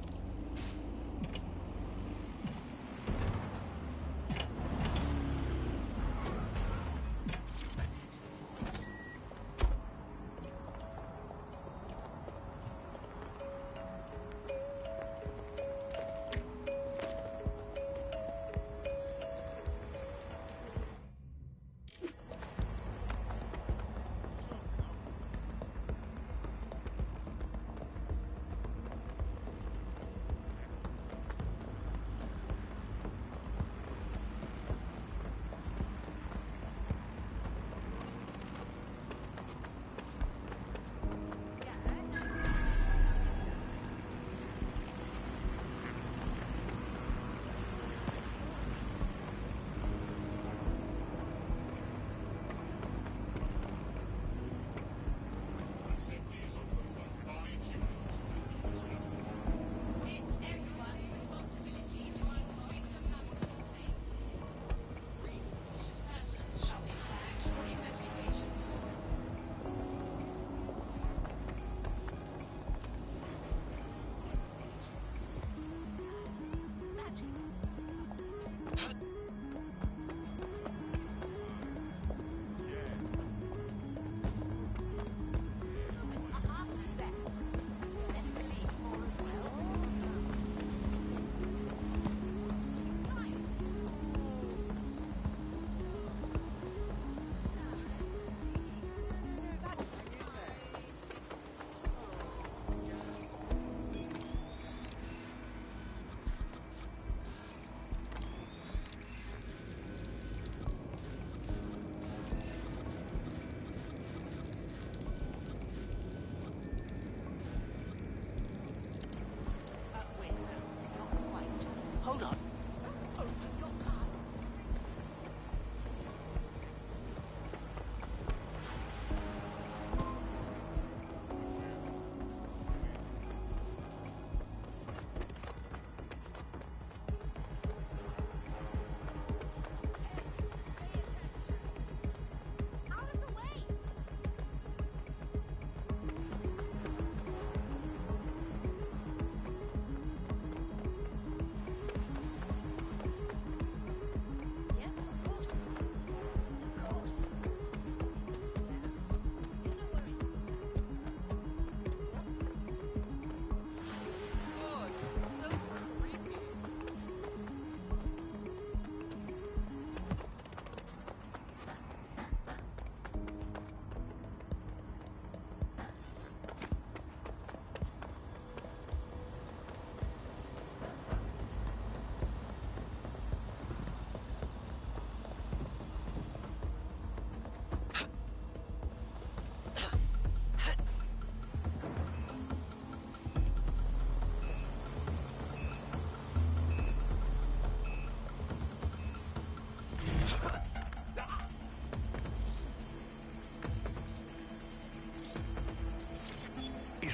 Hold on.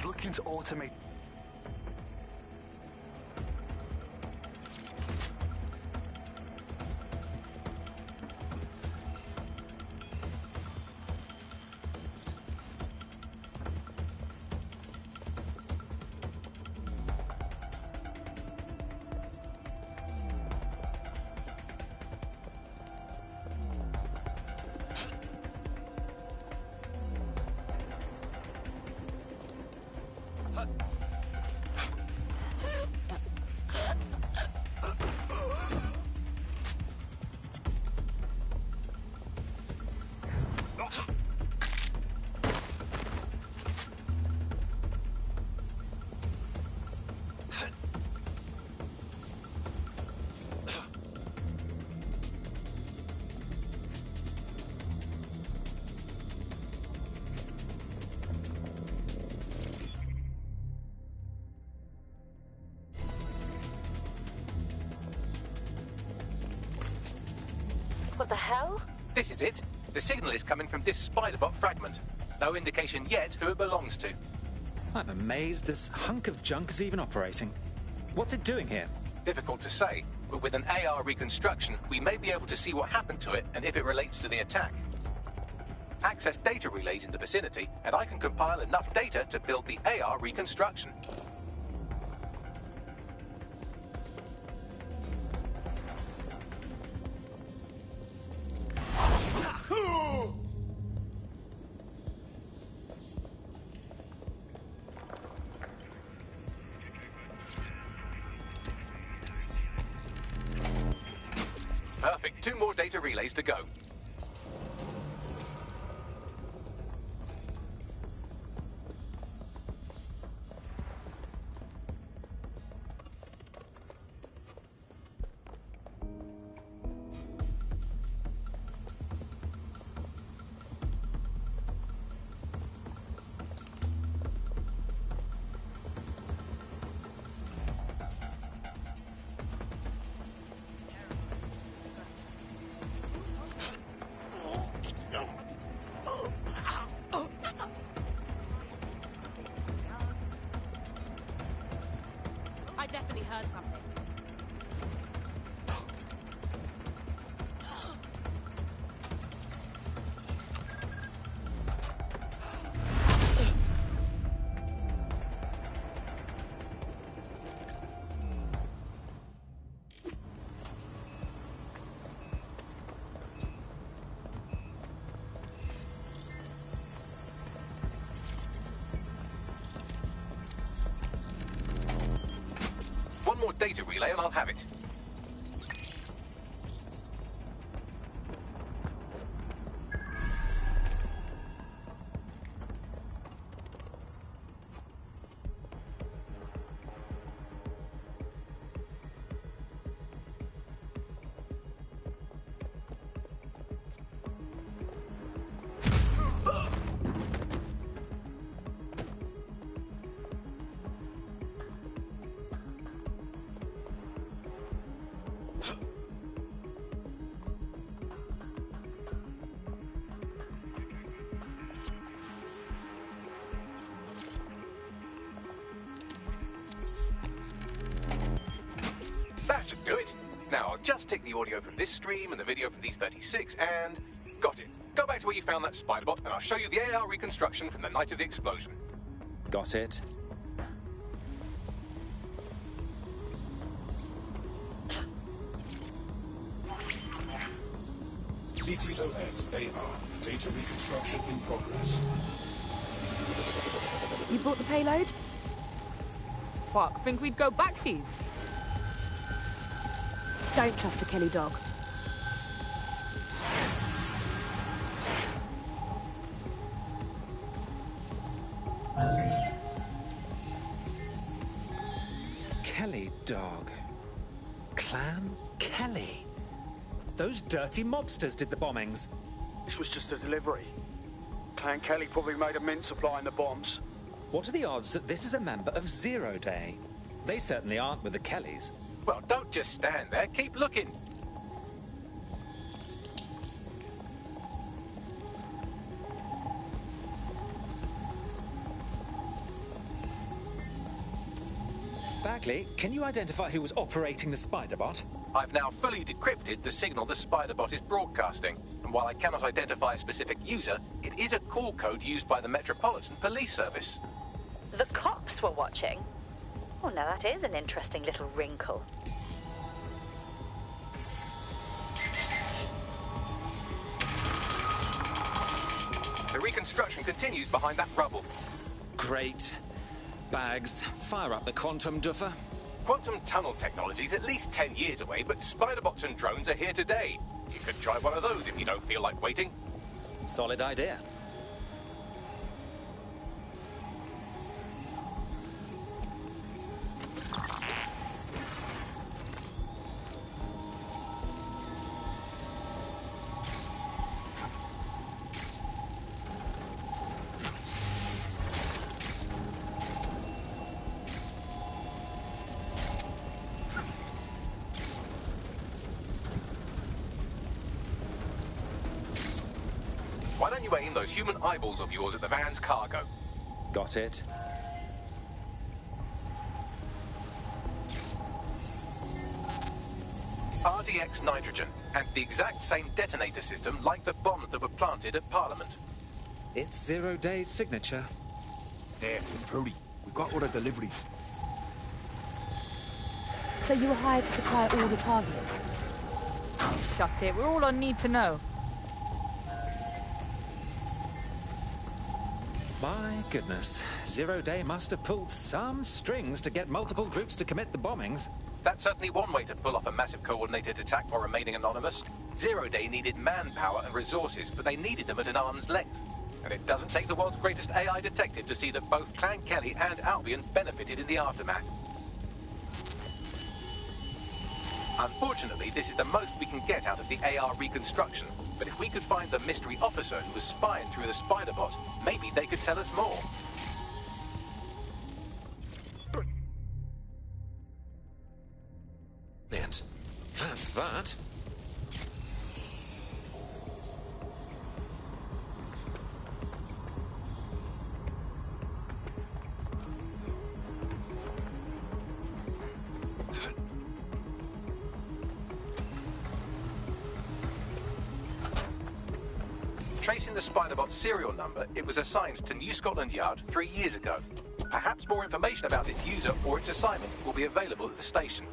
He's looking to automate. What the hell? This is it. The signal is coming from this Spider-Bot fragment. No indication yet who it belongs to. I'm amazed this hunk of junk is even operating. What's it doing here? Difficult to say, but with an AR reconstruction, we may be able to see what happened to it and if it relates to the attack. Access data relays in the vicinity, and I can compile enough data to build the AR reconstruction. Perfect. 2 more data relays to go. I definitely heard something. One more data relay and I'll have it. That should do it. Now I'll just take the audio from this stream and the video from these 36 and... got it. Go back to where you found that Spider-Bot and I'll show you the AR reconstruction from the night of the explosion. Got it. CTOS-AR. Data reconstruction in progress. You brought the payload? What, think we'd go back here? Don't trust the Kelly dog. Kelly dog. Clan Kelly. Those dirty mobsters did the bombings. This was just a delivery. Clan Kelly probably made a mint supplying the bombs. What are the odds that this is a member of Zero Day? They certainly aren't with the Kellys. Well, don't just stand there. Keep looking. Bagley, can you identify who was operating the spider bot? I've now fully decrypted the signal the spider bot is broadcasting, and while I cannot identify a specific user, it is a call code used by the Metropolitan Police Service. The cops were watching? Oh, now that is an interesting little wrinkle. The reconstruction continues behind that rubble. Great. Bags, fire up the quantum duffer. Quantum tunnel technology is at least 10 years away, but spiderbots and drones are here today. You could try one of those if you don't feel like waiting. Solid idea. Why don't you aim those human eyeballs of yours at the van's cargo? Got it. RDX nitrogen, and the exact same detonator system like the bombs that were planted at Parliament. It's Zero Day's signature. There, hurry. We've got all the deliveries. So you were hired to supply all the targets? Shut it, we're all on need to know. My goodness, Zero Day must have pulled some strings to get multiple groups to commit the bombings. That's certainly one way to pull off a massive coordinated attack while remaining anonymous. Zero Day needed manpower and resources, but they needed them at an arm's length. And it doesn't take the world's greatest AI detective to see that both Clan Kelly and Albion benefited in the aftermath. Unfortunately, this is the most we can get out of the AR reconstruction. But if we could find the mystery officer who was spying through the spider bot, maybe they could tell us more. And that's that. Tracing the Spiderbot's serial number, it was assigned to New Scotland Yard 3 years ago. Perhaps more information about its user or its assignment will be available at the station.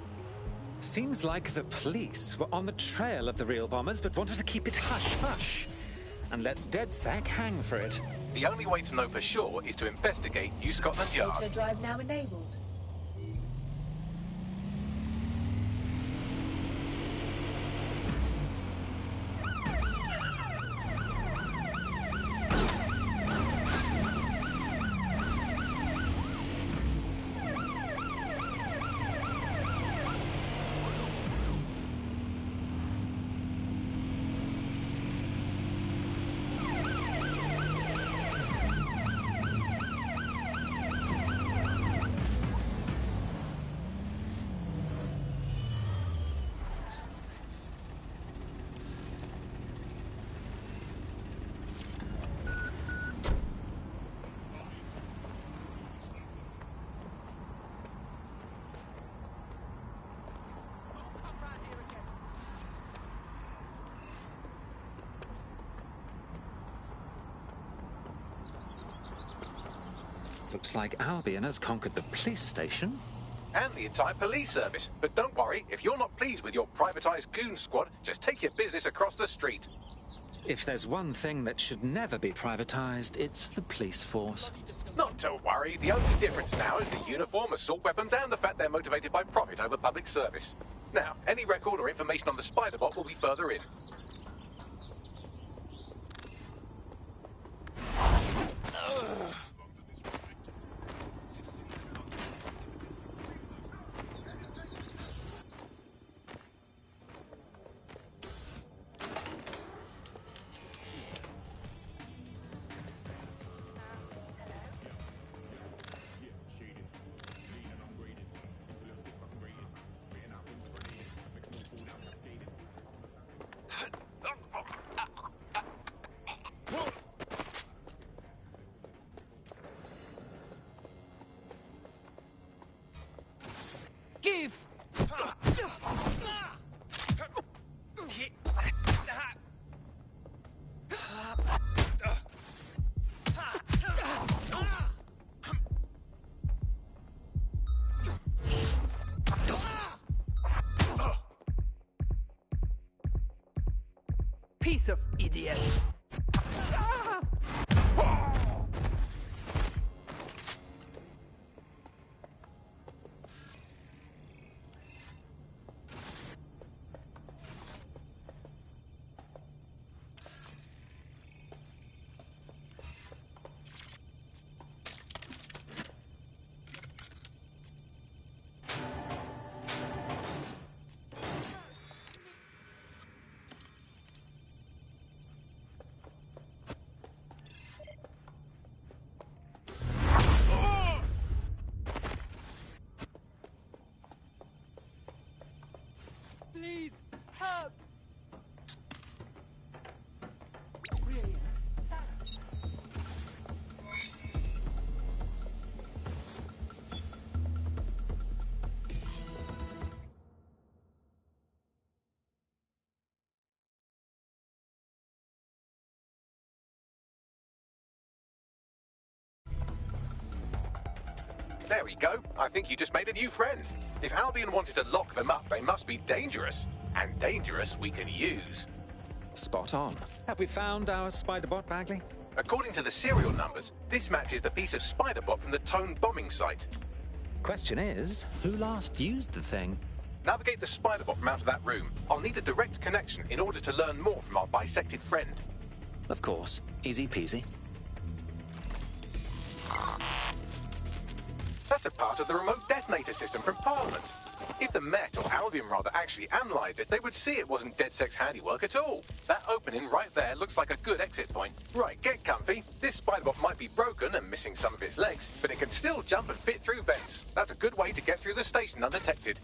Seems like the police were on the trail of the real bombers, but wanted to keep it hush-hush and let DedSec hang for it. The only way to know for sure is to investigate New Scotland Yard. Auto drive now enabled. Looks like Albion has conquered the police station. And the entire police service. But don't worry, if you're not pleased with your privatized goon squad, just take your business across the street. If there's one thing that should never be privatized, it's the police force. Not to worry, the only difference now is the uniform, assault weapons, and the fact they're motivated by profit over public service. Now, any record or information on the Spiderbot will be further in. Forgive! Piece of idiot. Please, help! Brilliant. Thanks. There we go. I think you just made a new friend. If Albion wanted to lock them up, they must be dangerous. And dangerous we can use. Spot on. Have we found our Spider-Bot, Bagley? According to the serial numbers, this matches the piece of Spider-Bot from the Tone bombing site. Question is, who last used the thing? Navigate the Spider-Bot from out of that room. I'll need a direct connection in order to learn more from our bisected friend. Of course. Easy peasy. That's a part of the remote detonator system from Parliament. If the Met, or Albion rather, actually analysed it, they would see it wasn't DedSec's handiwork at all. That opening right there looks like a good exit point. Right, get comfy. This Spider-Bot might be broken and missing some of its legs, but it can still jump and fit through vents. That's a good way to get through the station undetected.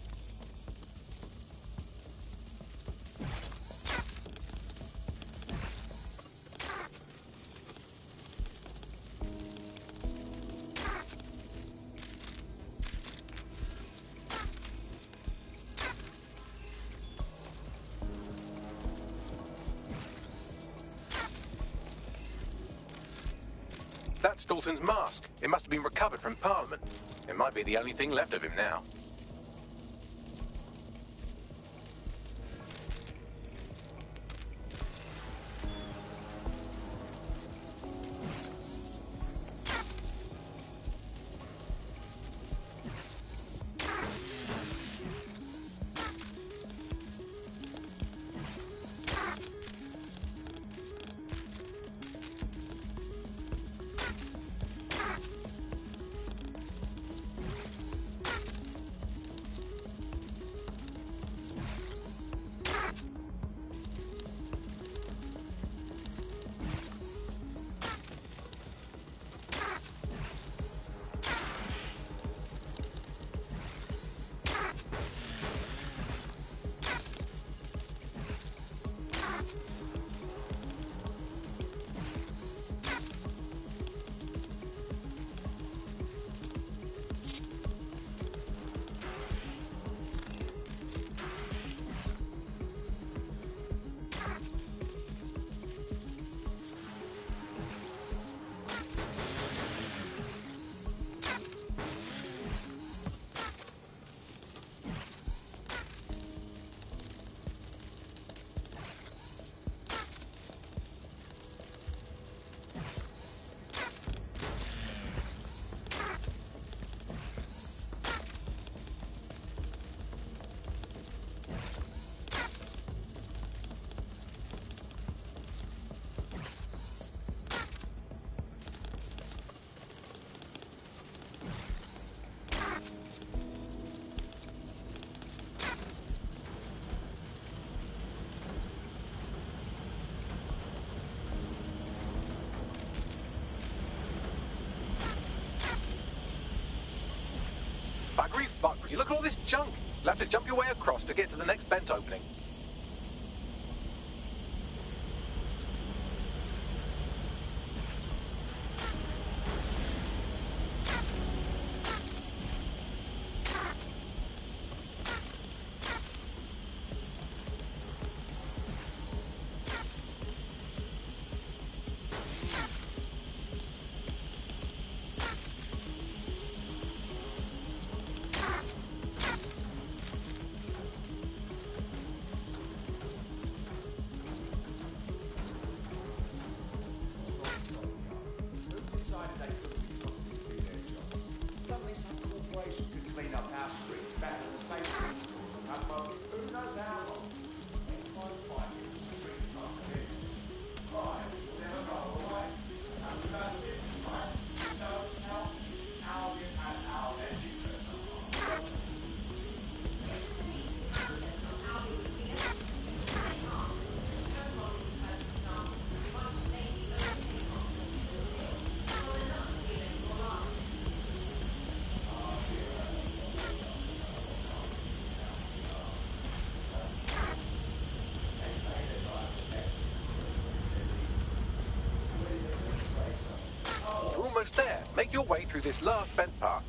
That's Dalton's mask. It must have been recovered from Parliament. It might be the only thing left of him now. Buggery, look at all this junk. You'll have to jump your way across to get to the next vent opening. make your way through this last bent path.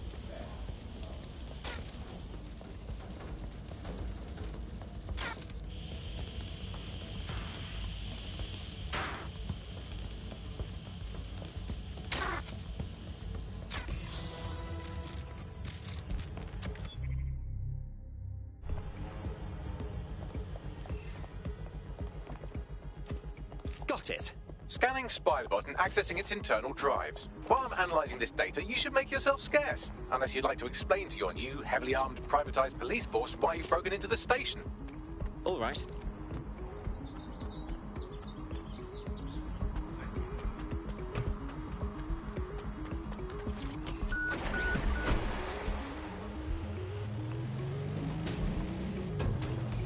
Got it. Scanning Spiderbot and accessing its internal drives. While I'm analysing this data, you should make yourself scarce. Unless you'd like to explain to your new, heavily armed, privatised police force why you've broken into the station. All right.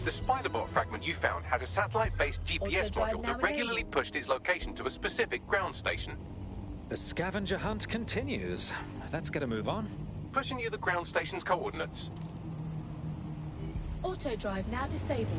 The Spiderbot fragment you found has a satellite-based GPS module that regularly pushed its location to a specific ground station. The scavenger hunt continues. Let's get a move on. Pushing you the ground station's coordinates. Auto drive now disabled.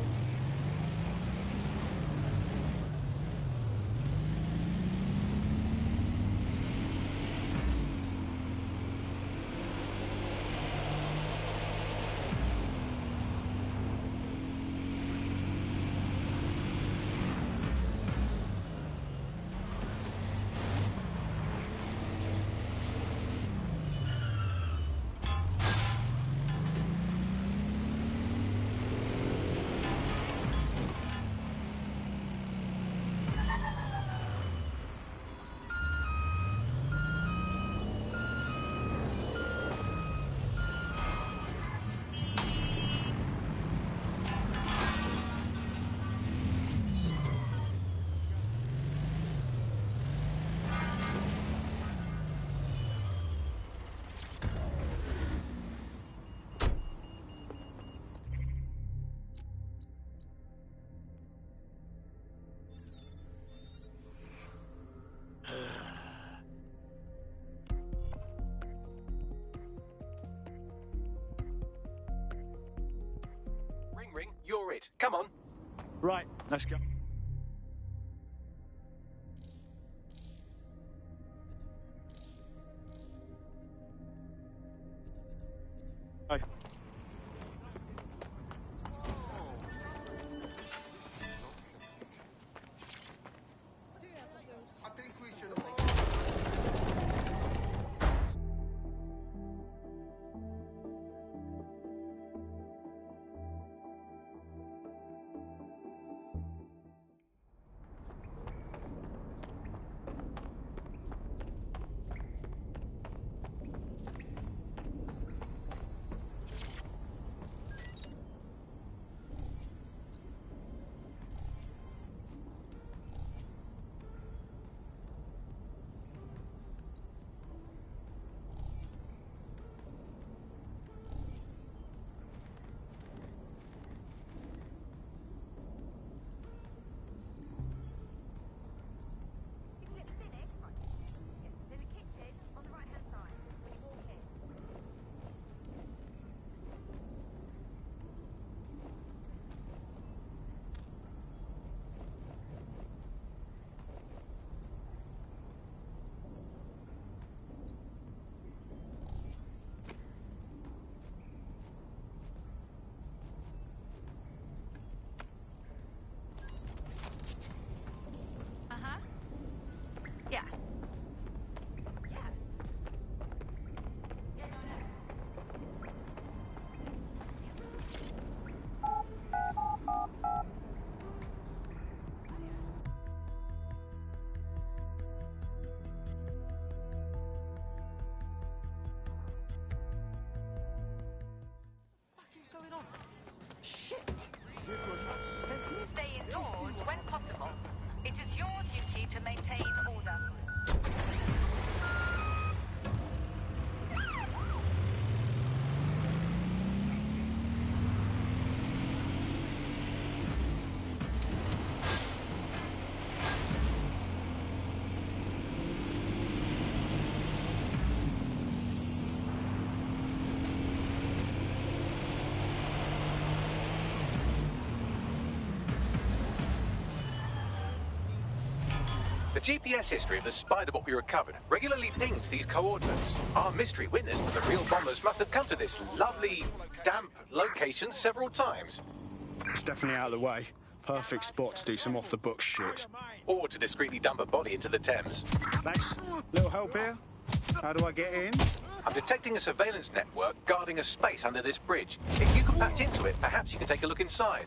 Ring, you're it. Come on. Right, let's go. Hey. I think we should. GPS history of the Spider-Bot we recovered regularly pings these coordinates. Our mystery witness to the real bombers must have come to this lovely, damp location several times. It's definitely out of the way. Perfect spot to do some off-the-book shit. Or to discreetly dump a body into the Thames. Thanks. Little help here? How do I get in? I'm detecting a surveillance network guarding a space under this bridge. If you can patch into it, perhaps you can take a look inside.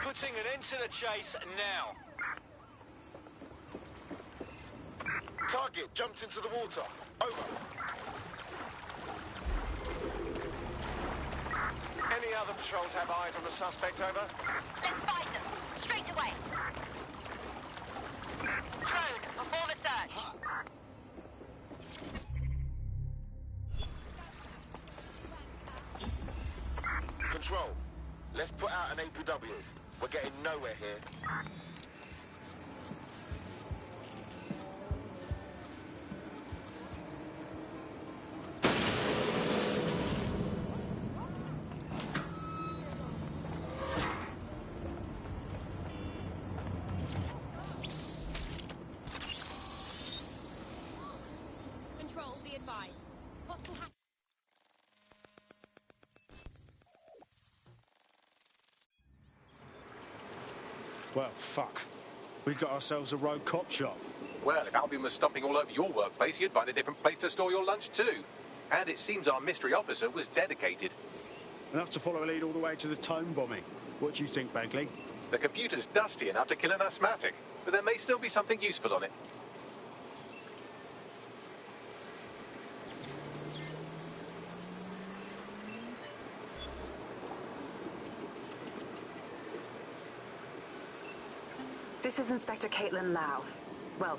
Putting an end to the chase now. Target jumped into the water. Over. Any other patrols have eyes on the suspect, over? Let's find them. Straight away. Drone, perform a search. Control. Let's put out an APW. We're getting nowhere here. Control, be advised. Hostile Well, fuck. We got ourselves a rogue cop shop. Well, if Albion was stomping all over your workplace, you'd find a different place to store your lunch too. And it seems our mystery officer was dedicated. Enough to follow a lead all the way to the Tome bombing. What do you think, Bagley? The computer's dusty enough to kill an asthmatic, but there may still be something useful on it. This is Inspector Caitlin Lau. Well,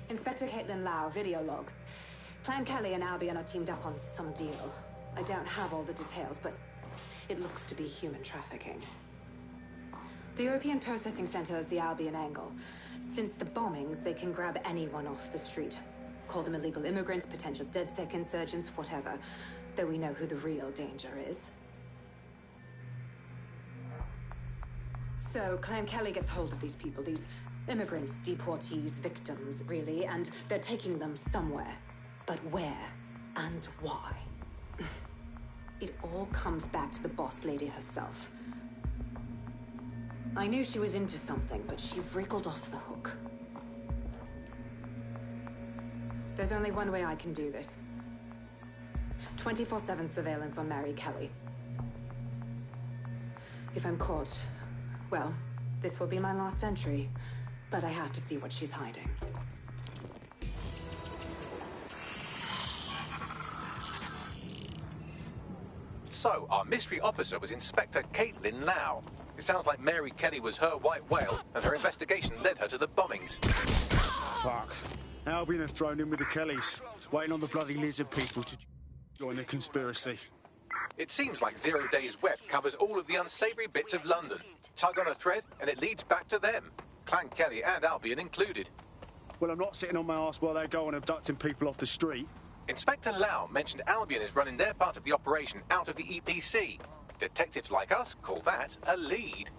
Inspector Caitlin Lau, video log. Clan Kelly and Albion are teamed up on some deal. I don't have all the details, but it looks to be human trafficking. The European Processing Center is the Albion angle. Since the bombings, they can grab anyone off the street. Call them illegal immigrants, potential DedSec insurgents, whatever. Though we know who the real danger is. So, Clan Kelly gets hold of these people, these immigrants, deportees, victims, really, and they're taking them somewhere. But where and why? It all comes back to the boss lady herself. I knew she was into something, but she wriggled off the hook. There's only one way I can do this. 24/7 surveillance on Mary Kelly. If I'm caught, well, this will be my last entry. But I have to see what she's hiding. So, our mystery officer was Inspector Caitlin Lau. It sounds like Mary Kelly was her white whale, and her investigation led her to the bombings. Fuck. Albion have thrown in with the Kellys, waiting on the bloody lizard people to join the conspiracy. It seems like Zero Days Web covers all of the unsavory bits of London. Tug on a thread, and it leads back to them. Clan Kelly and Albion included. Well, I'm not sitting on my ass while they go on abducting people off the street. Inspector Lau mentioned Albion is running their part of the operation out of the EPC. Detectives like us call that a lead.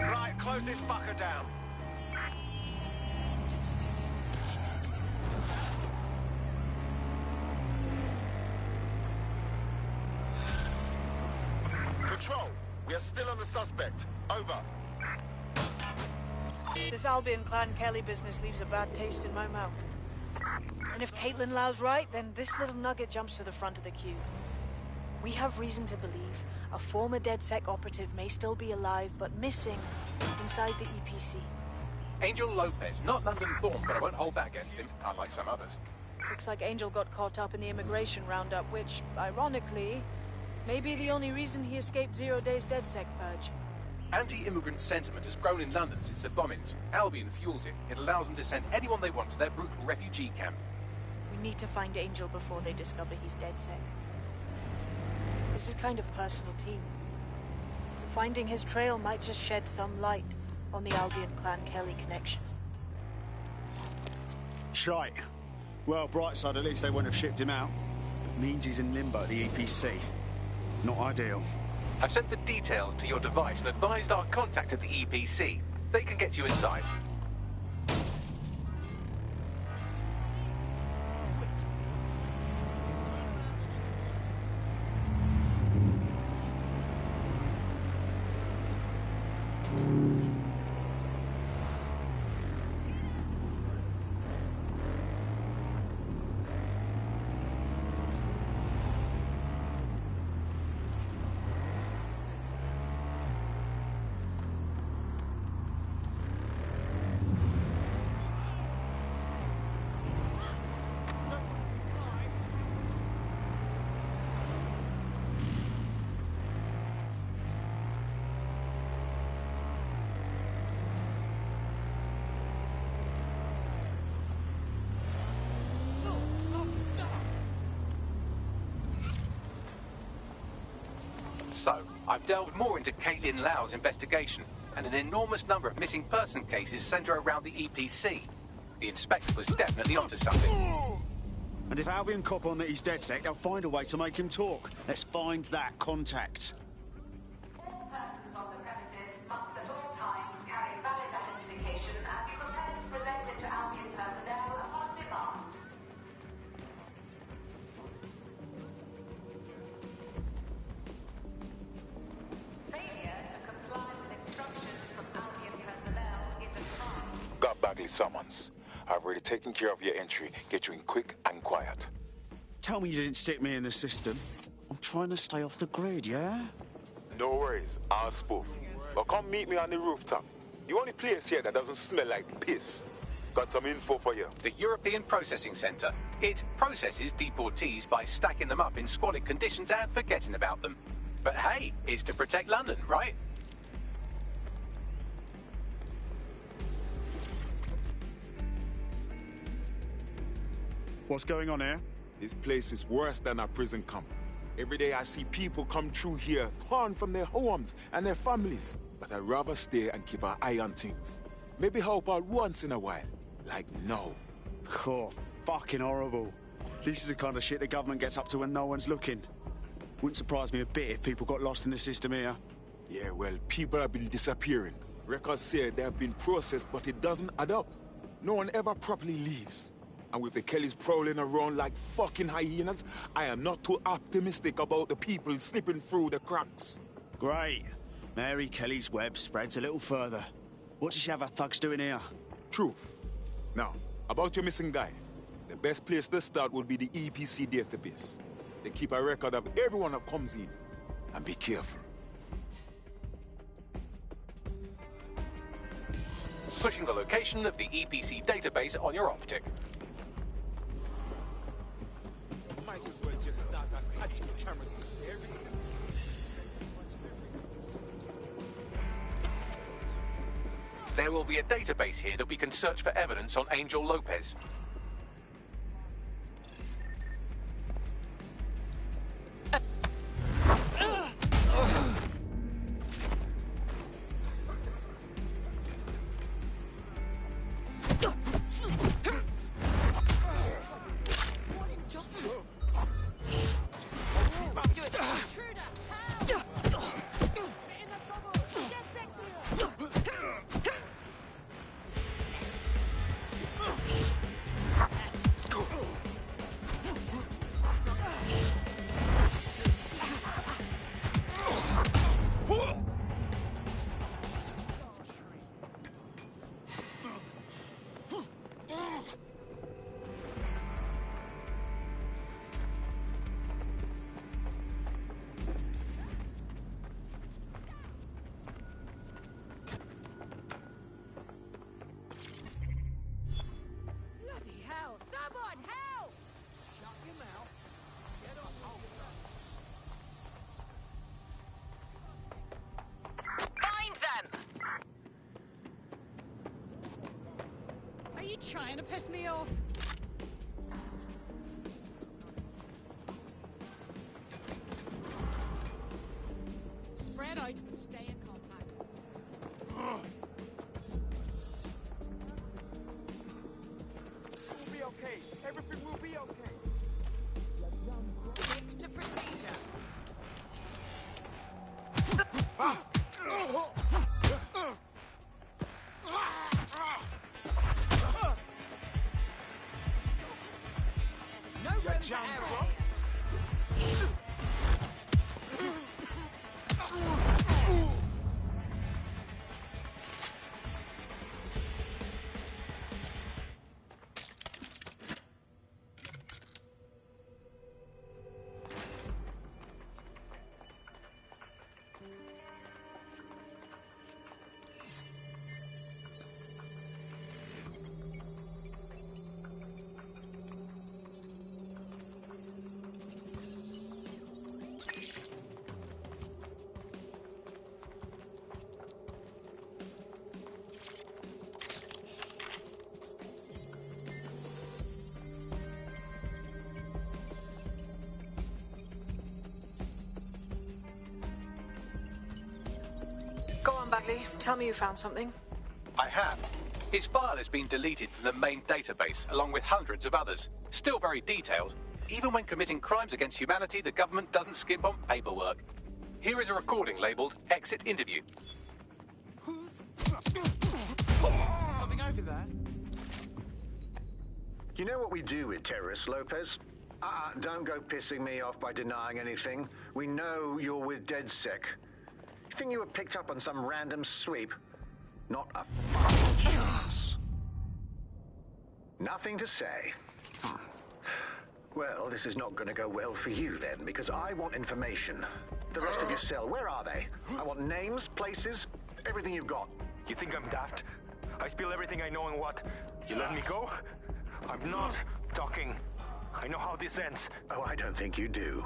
Right, close this fucker down. Control, we are still on the suspect. Over. This Albion Clan Kelly business leaves a bad taste in my mouth. And if Caitlin Lau's right, then this little nugget jumps to the front of the queue. We have reason to believe a former DedSec operative may still be alive, but missing inside the EPC. Angel Lopez, not London-born, but I won't hold that against him, unlike some others. Looks like Angel got caught up in the immigration roundup, which, ironically, may be the only reason he escaped 0 Days DedSec purge. Anti-immigrant sentiment has grown in London since the bombings. Albion fuels it. It allows them to send anyone they want to their brutal refugee camp. We need to find Angel before they discover he's DedSec. This is kind of personal team. Finding his trail might just shed some light on the Albion Clan Kelly connection. Shite. Well, bright side, at least they wouldn't have shipped him out. Means he's in limbo at the EPC. Not ideal. I've sent the details to your device and advised our contact at the EPC. They can get you inside. So, I've delved more into Caitlin Lau's investigation, and an enormous number of missing person cases centre around the EPC. The inspector was definitely onto something. And if Albion cop on that he's DedSec, they'll find a way to make him talk. Let's find that contact. All persons on the premises must at all times carry valid identification and be prepared to present it to Albion personnel upon demand. Failure to comply with instructions from Albion personnel is a crime. Got Bagley summons. I've already taken care of your entry. Get you in quick and quiet. Tell me you didn't stick me in the system. I'm trying to stay off the grid, yeah? No worries, I'll spoof. But come meet me on the rooftop. The only place here that doesn't smell like piss. Got some info for you. The European Processing Centre. It processes deportees by stacking them up in squalid conditions and forgetting about them. But hey, it's to protect London, right? What's going on here? This place is worse than a prison camp. Every day I see people come through here, torn from their homes and their families. But I'd rather stay and keep an eye on things. Maybe help out once in a while. Like now. Oh, fucking horrible. This is the kind of shit the government gets up to when no one's looking. Wouldn't surprise me a bit if people got lost in the system here. Yeah, well, people have been disappearing. Records say they have been processed, but it doesn't add up. No one ever properly leaves. And with the Kellys prowling around like fucking hyenas, I am not too optimistic about the people slipping through the cracks. Great. Mary Kelly's web spreads a little further. What does she have her thugs doing here? Truth. Now, about your missing guy. The best place to start would be the EPC database. They keep a record of everyone that comes in. And be careful. Pushing the location of the EPC database on your optic. Might as well just start attaching cameras to every single... There will be a database here that we can search for evidence on Angel Lopez. trying to piss me off. Spread out and stay in contact. We'll be okay. Everything will be okay. Stick to procedure. No room for error. Go on, Bagley. Tell me you found something. I have. His file has been deleted from the main database, along with hundreds of others. Still very detailed. Even when committing crimes against humanity, the government doesn't skimp on paperwork. Here is a recording labelled Exit Interview. Something over there? You know what we do with terrorists, Lopez? Don't go pissing me off by denying anything. We know you're with DedSec. You think you were picked up on some random sweep? Not a fucking chance. Nothing to say. Well, this is not going to go well for you then, because I want information. The rest of your cell, where are they? I want names, places, everything you've got. You think I'm daft? I spill everything I know and what? You let me go? I'm not talking. I know how this ends. Oh, I don't think you do.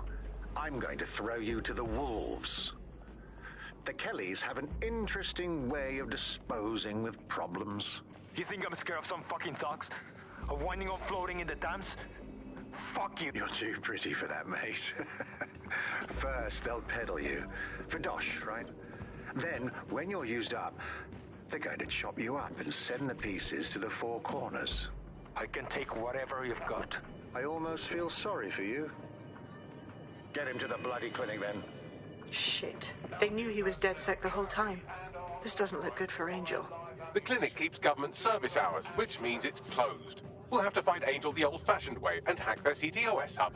I'm going to throw you to the wolves. The Kellys have an interesting way of disposing with problems. You think I'm scared of some fucking thugs? Of winding up floating in the dams? Fuck you. You're too pretty for that, mate. First, they'll peddle you. For dosh, right? Then, when you're used up, they're going to chop you up and send the pieces to the four corners. I can take whatever you've got. I almost feel sorry for you. Get him to the bloody clinic, then. Shit. They knew he was DedSec the whole time. This doesn't look good for Angel. The clinic keeps government service hours, which means it's closed. We'll have to find Angel the old-fashioned way and hack their CTOS hub.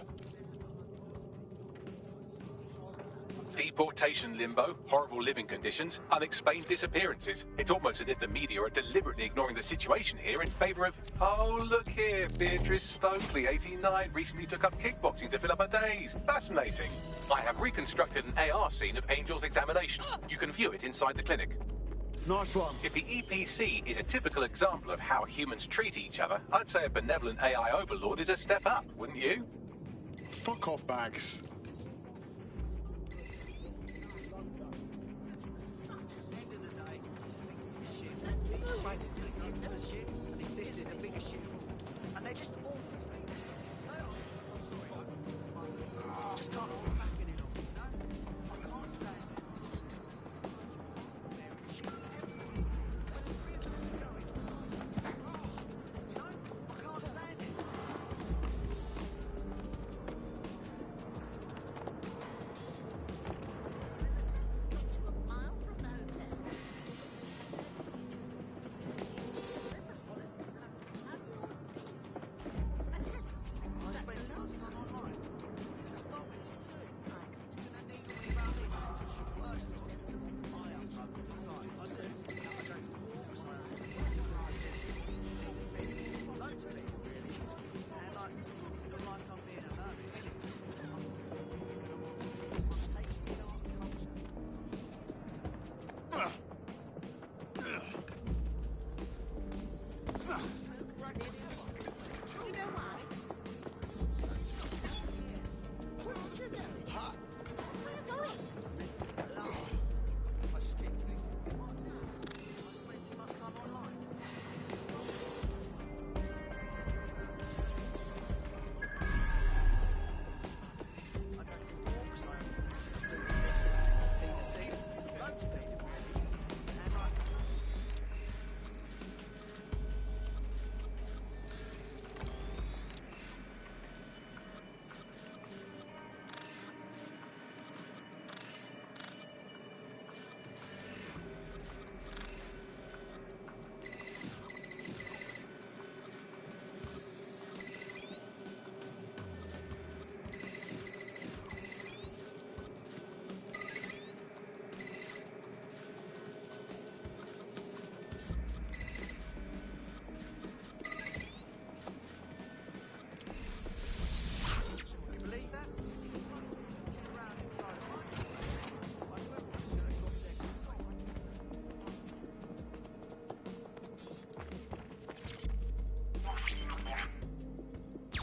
Deportation limbo, horrible living conditions, unexplained disappearances. It's almost as if the media are deliberately ignoring the situation here in favour of... Oh, look here, Beatrice Stokely, 89, recently took up kickboxing to fill up her days. Fascinating. I have reconstructed an AR scene of Angel's examination. You can view it inside the clinic. Nice one. If the EPC is a typical example of how humans treat each other, I'd say a benevolent AI overlord is a step up, wouldn't you? Fuck off, Bags. And they're just awful people. Just can't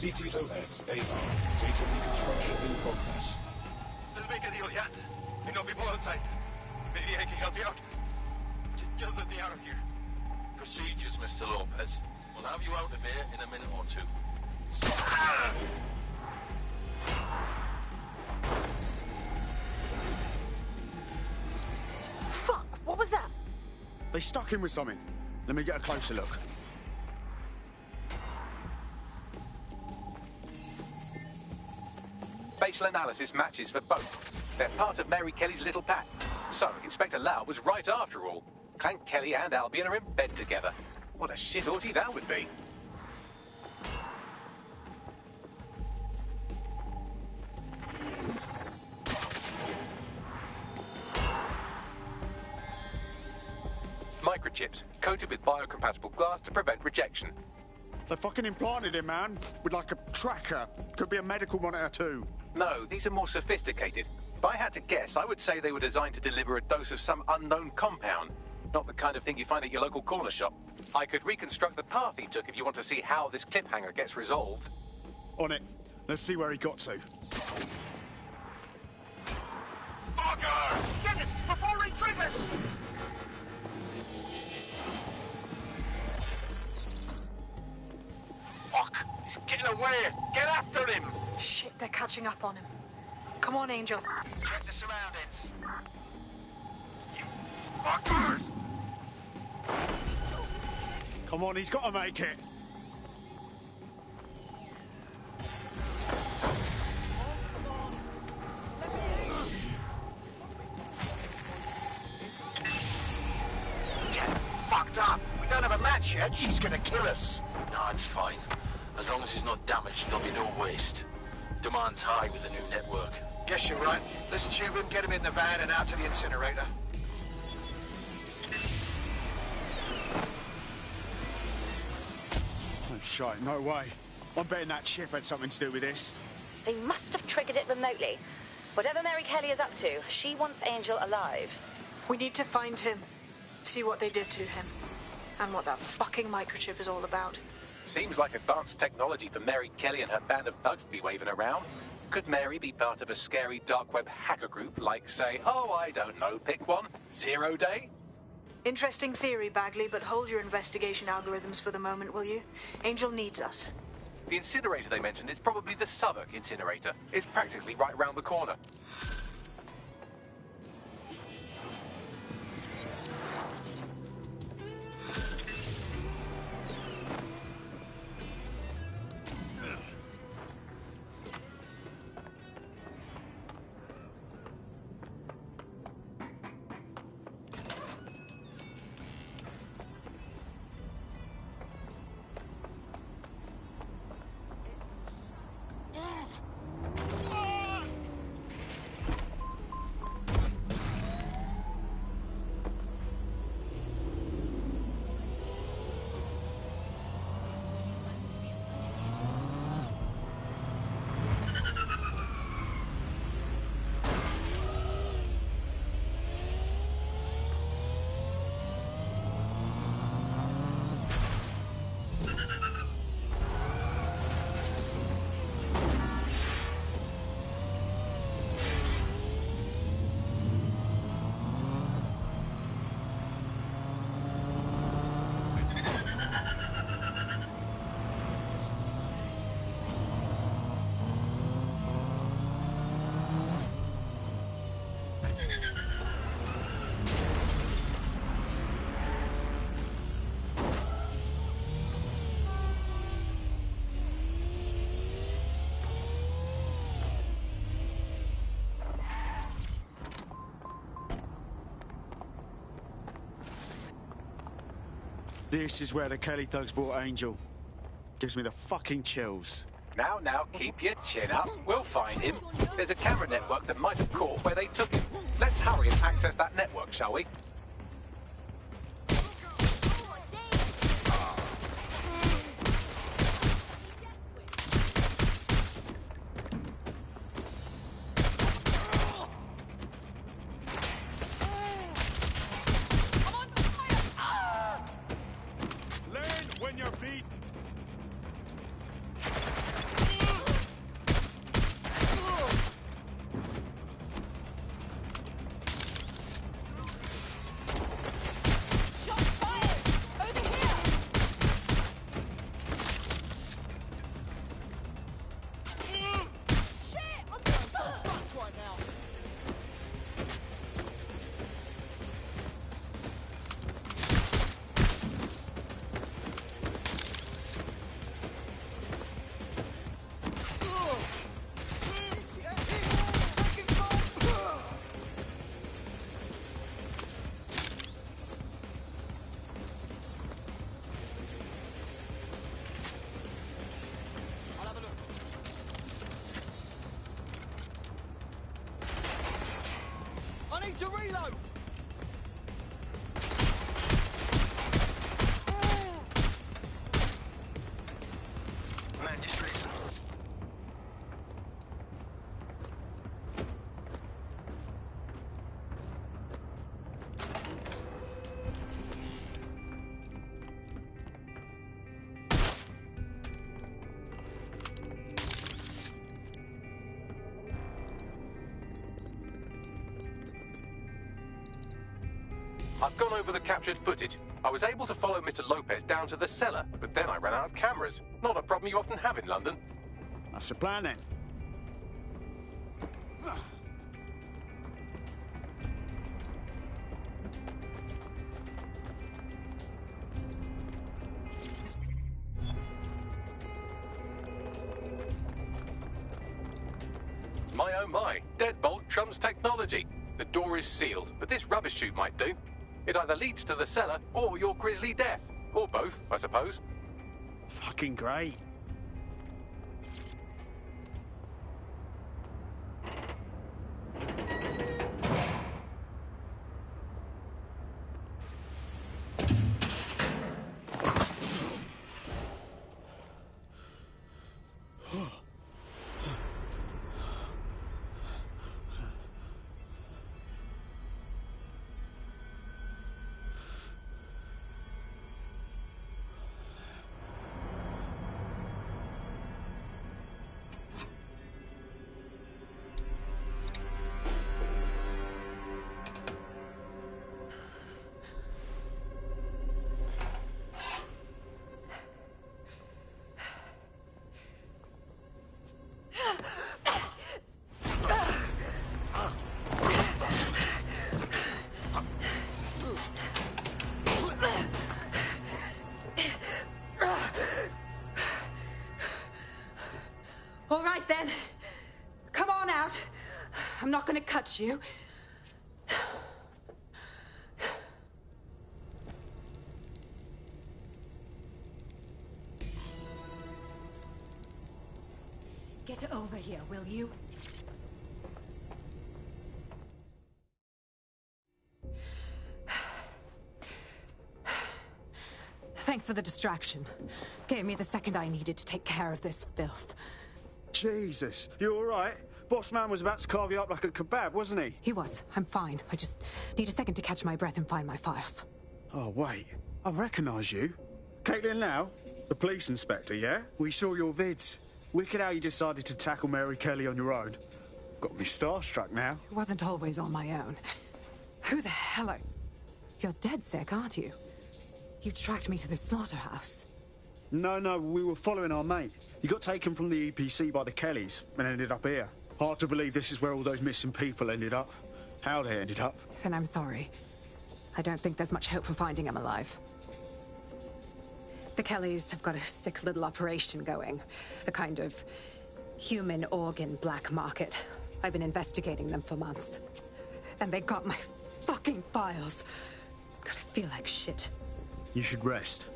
CTOS-AR. Data reconstruction in progress. Let's make a deal, yeah? I know people outside. Maybe I can help you out. Just let me out of here. Procedures, Mr. Lopez. We'll have you out of here in a minute or two. Fuck, what was that? They stuck him with something. Let me get a closer look. Facial analysis matches for both. They're part of Mary Kelly's little pack. So, Inspector Lau was right after all. Clank Kelly and Albion are in bed together. What a shit orgy that would be. Microchips, coated with biocompatible glass to prevent rejection. They fucking implanted him, man. With like a tracker. Could be a medical monitor too. No, these are more sophisticated. If I had to guess, I would say they were designed to deliver a dose of some unknown compound. Not the kind of thing you find at your local corner shop. I could reconstruct the path he took if you want to see how this cliffhanger gets resolved. On it. Let's see where he got to. Fucker! Get it! Before he triggers! Fuck! He's getting away! Get after him! Shit, they're catching up on him. Come on, Angel. Check the surroundings. You fuckers! Come on, he's got to make it. Get fucked up! We don't have a match yet. She's gonna kill us. No, it's fine. As long as he's not damaged, there'll be no waste. Demand's high with the new network. Guess you're right. Let's tube him, get him in the van and out to the incinerator. Oh, shite, no way. I'm betting that chip had something to do with this. They must have triggered it remotely. Whatever Mary Kelly is up to, she wants Angel alive. We need to find him. See what they did to him. And what that fucking microchip is all about. Seems like advanced technology for Mary Kelly and her band of thugs to be waving around. Could Mary be part of a scary dark web hacker group like, say, oh, I don't know, pick one, Zero Day? Interesting theory, Bagley, but hold your investigation algorithms for the moment, will you? Angel needs us. The incinerator they mentioned is probably the Southwark incinerator. It's practically right round the corner. This is where the Kelly thugs brought Angel. Gives me the fucking chills. Now, keep your chin up. We'll find him. There's a camera network that might have caught where they took him. Let's hurry and access that network, shall we? need to reload! Man, just listen. I've gone over the captured footage. I was able to follow Mr. Lopez down to the cellar, but then I ran out of cameras. Not a problem you often have in London. That's the plan then. My oh my, deadbolt trumps technology. The door is sealed, but this rubbish chute might do. It either leads to the cellar or your grisly death. Or both, I suppose. Fucking great. All right, then. Come on out. I'm not gonna cut you. Get over here, will you? Thanks for the distraction. Gave me the second I needed to take care of this filth. Jesus, you all right? Boss man was about to carve you up like a kebab, wasn't he? He was. I'm fine. I just need a second to catch my breath and find my files. Oh, wait. I recognise you. Caitlin Lau? The police inspector, yeah? We saw your vids. Wicked how you decided to tackle Mary Kelly on your own. Got me starstruck now. It wasn't always on my own. Who the hell are... You're DedSec, aren't you? You tracked me to the slaughterhouse. No, we were following our mate. He got taken from the EPC by the Kellys and ended up here. Hard to believe this is where all those missing people ended up. How they ended up. Then I'm sorry. I don't think there's much hope for finding him alive. The Kellys have got a sick little operation going. A kind of human organ black market. I've been investigating them for months. And they got my fucking files. God, I feel like shit. You should rest.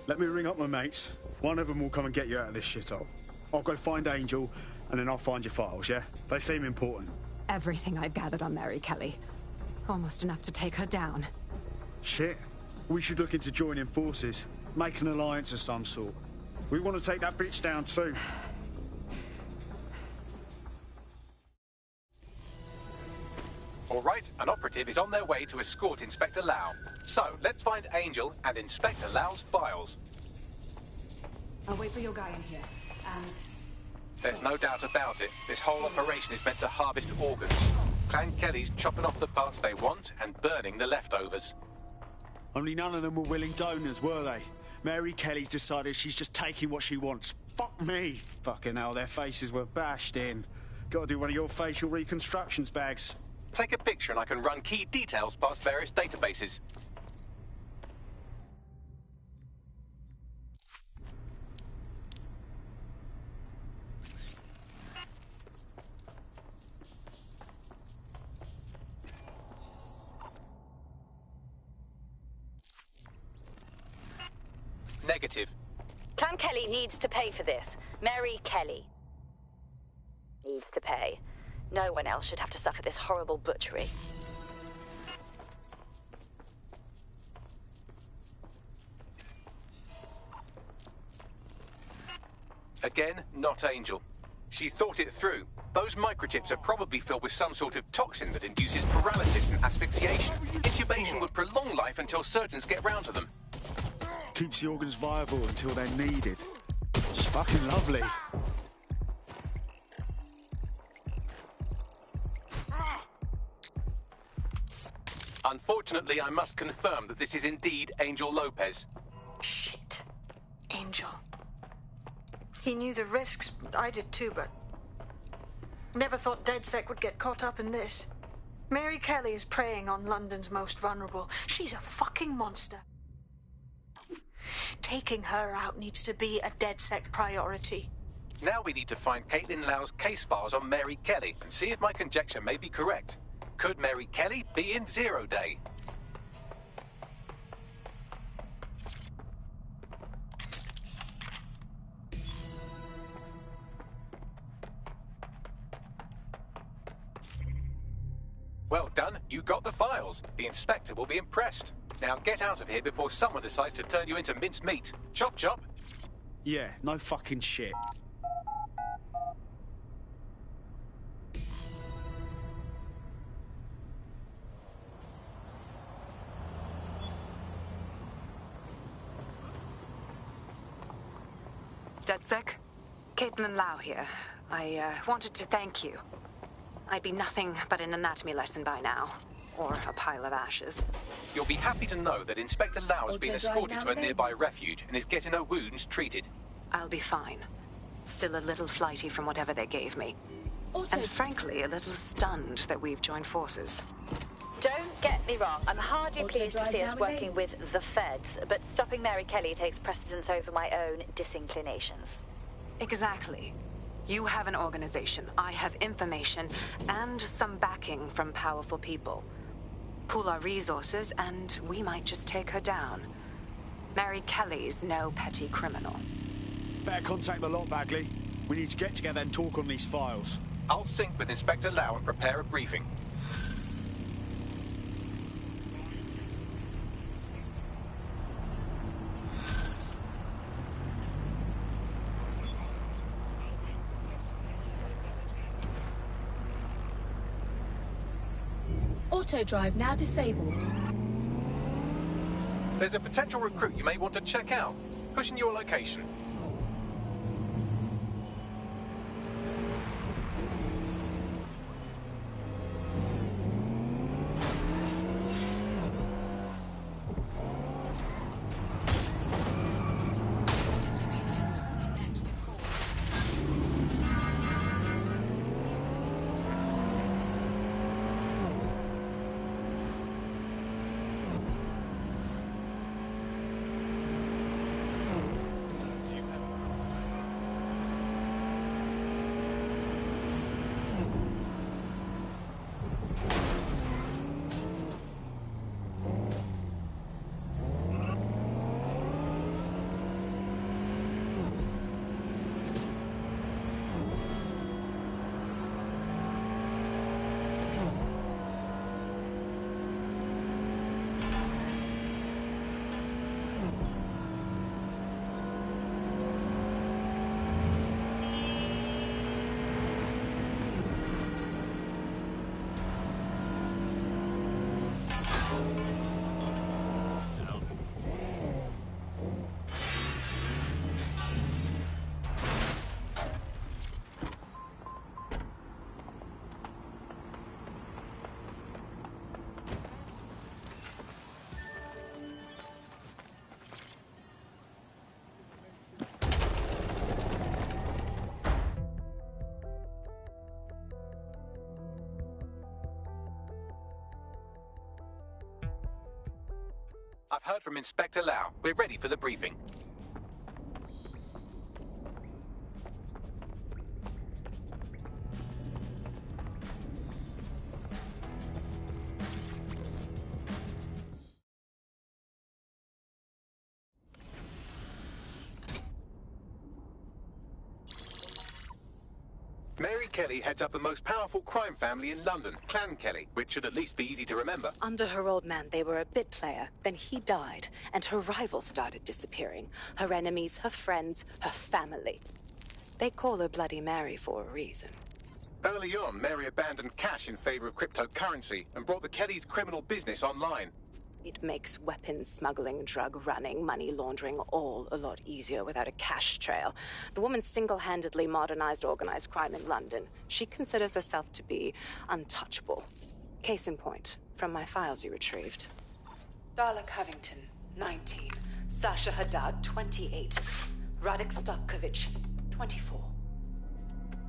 Let me ring up my mates. One of them will come and get you out of this shithole. I'll go find Angel, and then I'll find your files, yeah? They seem important. Everything I've gathered on Mary Kelly. Almost enough to take her down. Shit. We should look into joining forces. Make an alliance of some sort. We want to take that bitch down too. All right, an operative is on their way to escort Inspector Lau. So, let's find Angel and Inspector Lau's files. I'll wait for your guy in here, and... There's no doubt about it. This whole operation is meant to harvest organs. Clan Kelly's chopping off the parts they want and burning the leftovers. Only none of them were willing donors, were they? Mary Kelly's decided she's just taking what she wants. Fuck me. Fucking hell, their faces were bashed in. Gotta do one of your facial reconstructions, Bags. Take a picture and I can run key details past various databases. Negative. Clan Kelly needs to pay for this. Mary Kelly needs to pay. No one else should have to suffer this horrible butchery. Again, not Angel. She thought it through. Those microchips are probably filled with some sort of toxin that induces paralysis and asphyxiation. Intubation would prolong life until surgeons get round to them. Keeps the organs viable until they're needed. It's fucking lovely. Unfortunately, I must confirm that this is indeed Angel Lopez. Shit. Angel. He knew the risks. I did too, but... never thought DedSec would get caught up in this. Mary Kelly is preying on London's most vulnerable. She's a fucking monster. Taking her out needs to be a DedSec priority. Now we need to find Caitlin Lau's case files on Mary Kelly and see if my conjecture may be correct. Could Mary Kelly be in Zero Day? Well done, you got the files. The inspector will be impressed. Now get out of here before someone decides to turn you into minced meat. Chop chop. Yeah, no fucking shit. DedSec? Caitlin Lau here. I wanted to thank you. I'd be nothing but an anatomy lesson by now. Or a pile of ashes. You'll be happy to know that Inspector Lau has been escorted to a nearby refuge and is getting her wounds treated. I'll be fine. Still a little flighty from whatever they gave me. And frankly, a little stunned that we've joined forces. Don't get me wrong, I'm hardly pleased to see us working with the feds, but stopping Mary Kelly takes precedence over my own disinclinations. Exactly. You have an organization, I have information, and some backing from powerful people. Pool our resources, and we might just take her down. Mary Kelly's no petty criminal. Better contact the lot, Bagley. We need to get together and talk on these files. I'll sync with Inspector Lau and prepare a briefing. Auto drive now disabled. There's a potential recruit you may want to check out. Pushing your location. I've heard from Inspector Lau. We're ready for the briefing. Mary Kelly heads up the most powerful crime family in London, Clan Kelly, which should at least be easy to remember. Under her old man, they were a bit player. Then he died, and her rivals started disappearing. Her enemies, her friends, her family. They call her Bloody Mary for a reason. Early on, Mary abandoned cash in favor of cryptocurrency and brought the Kellys' criminal business online. It makes weapons smuggling, drug running, money laundering all a lot easier without a cash trail. The woman single-handedly modernized organized crime in London. She considers herself to be untouchable. Case in point, from my files you retrieved. Darla Covington, 19. Sasha Haddad, 28. Radek Stavkovich, 24.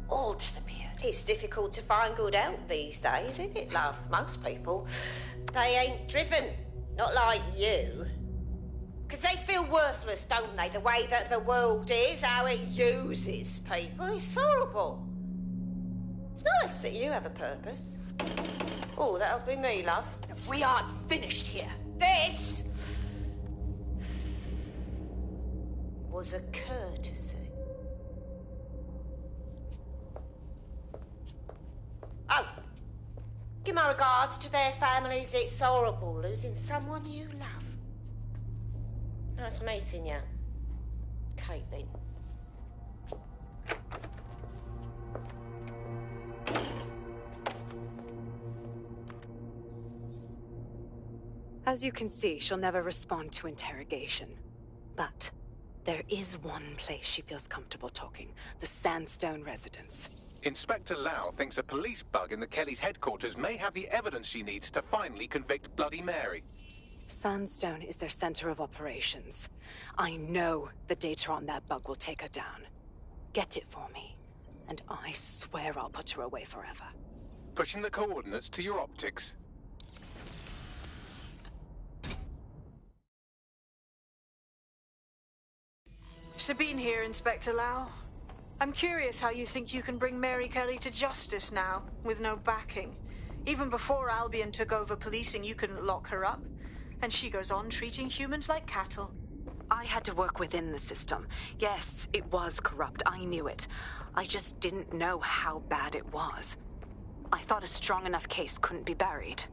All disappeared. It's difficult to find good help these days, isn't it, love? Most people, they ain't driven. Not like you. Because they feel worthless, don't they? The way that the world is, how it uses people. It's horrible. It's nice that you have a purpose. Oh, that'll be me, love. We aren't finished here. This was a courtesy. Oh, give my regards to their families. It's horrible losing someone you love. Nice meeting you, Caitlin. As you can see, she'll never respond to interrogation. But there is one place she feels comfortable talking. The Sandstone residence. Inspector Lau thinks a police bug in the Kellys' headquarters may have the evidence she needs to finally convict Bloody Mary. Sandstone is their center of operations. I know the data on that bug will take her down. Get it for me, and I swear I'll put her away forever. Pushing the coordinates to your optics. Sabine here, Inspector Lau. I'm curious how you think you can bring Mary Kelly to justice now, with no backing. Even before Albion took over policing, you couldn't lock her up. And she goes on treating humans like cattle. I had to work within the system. Yes, it was corrupt. I knew it. I just didn't know how bad it was. I thought a strong enough case couldn't be buried.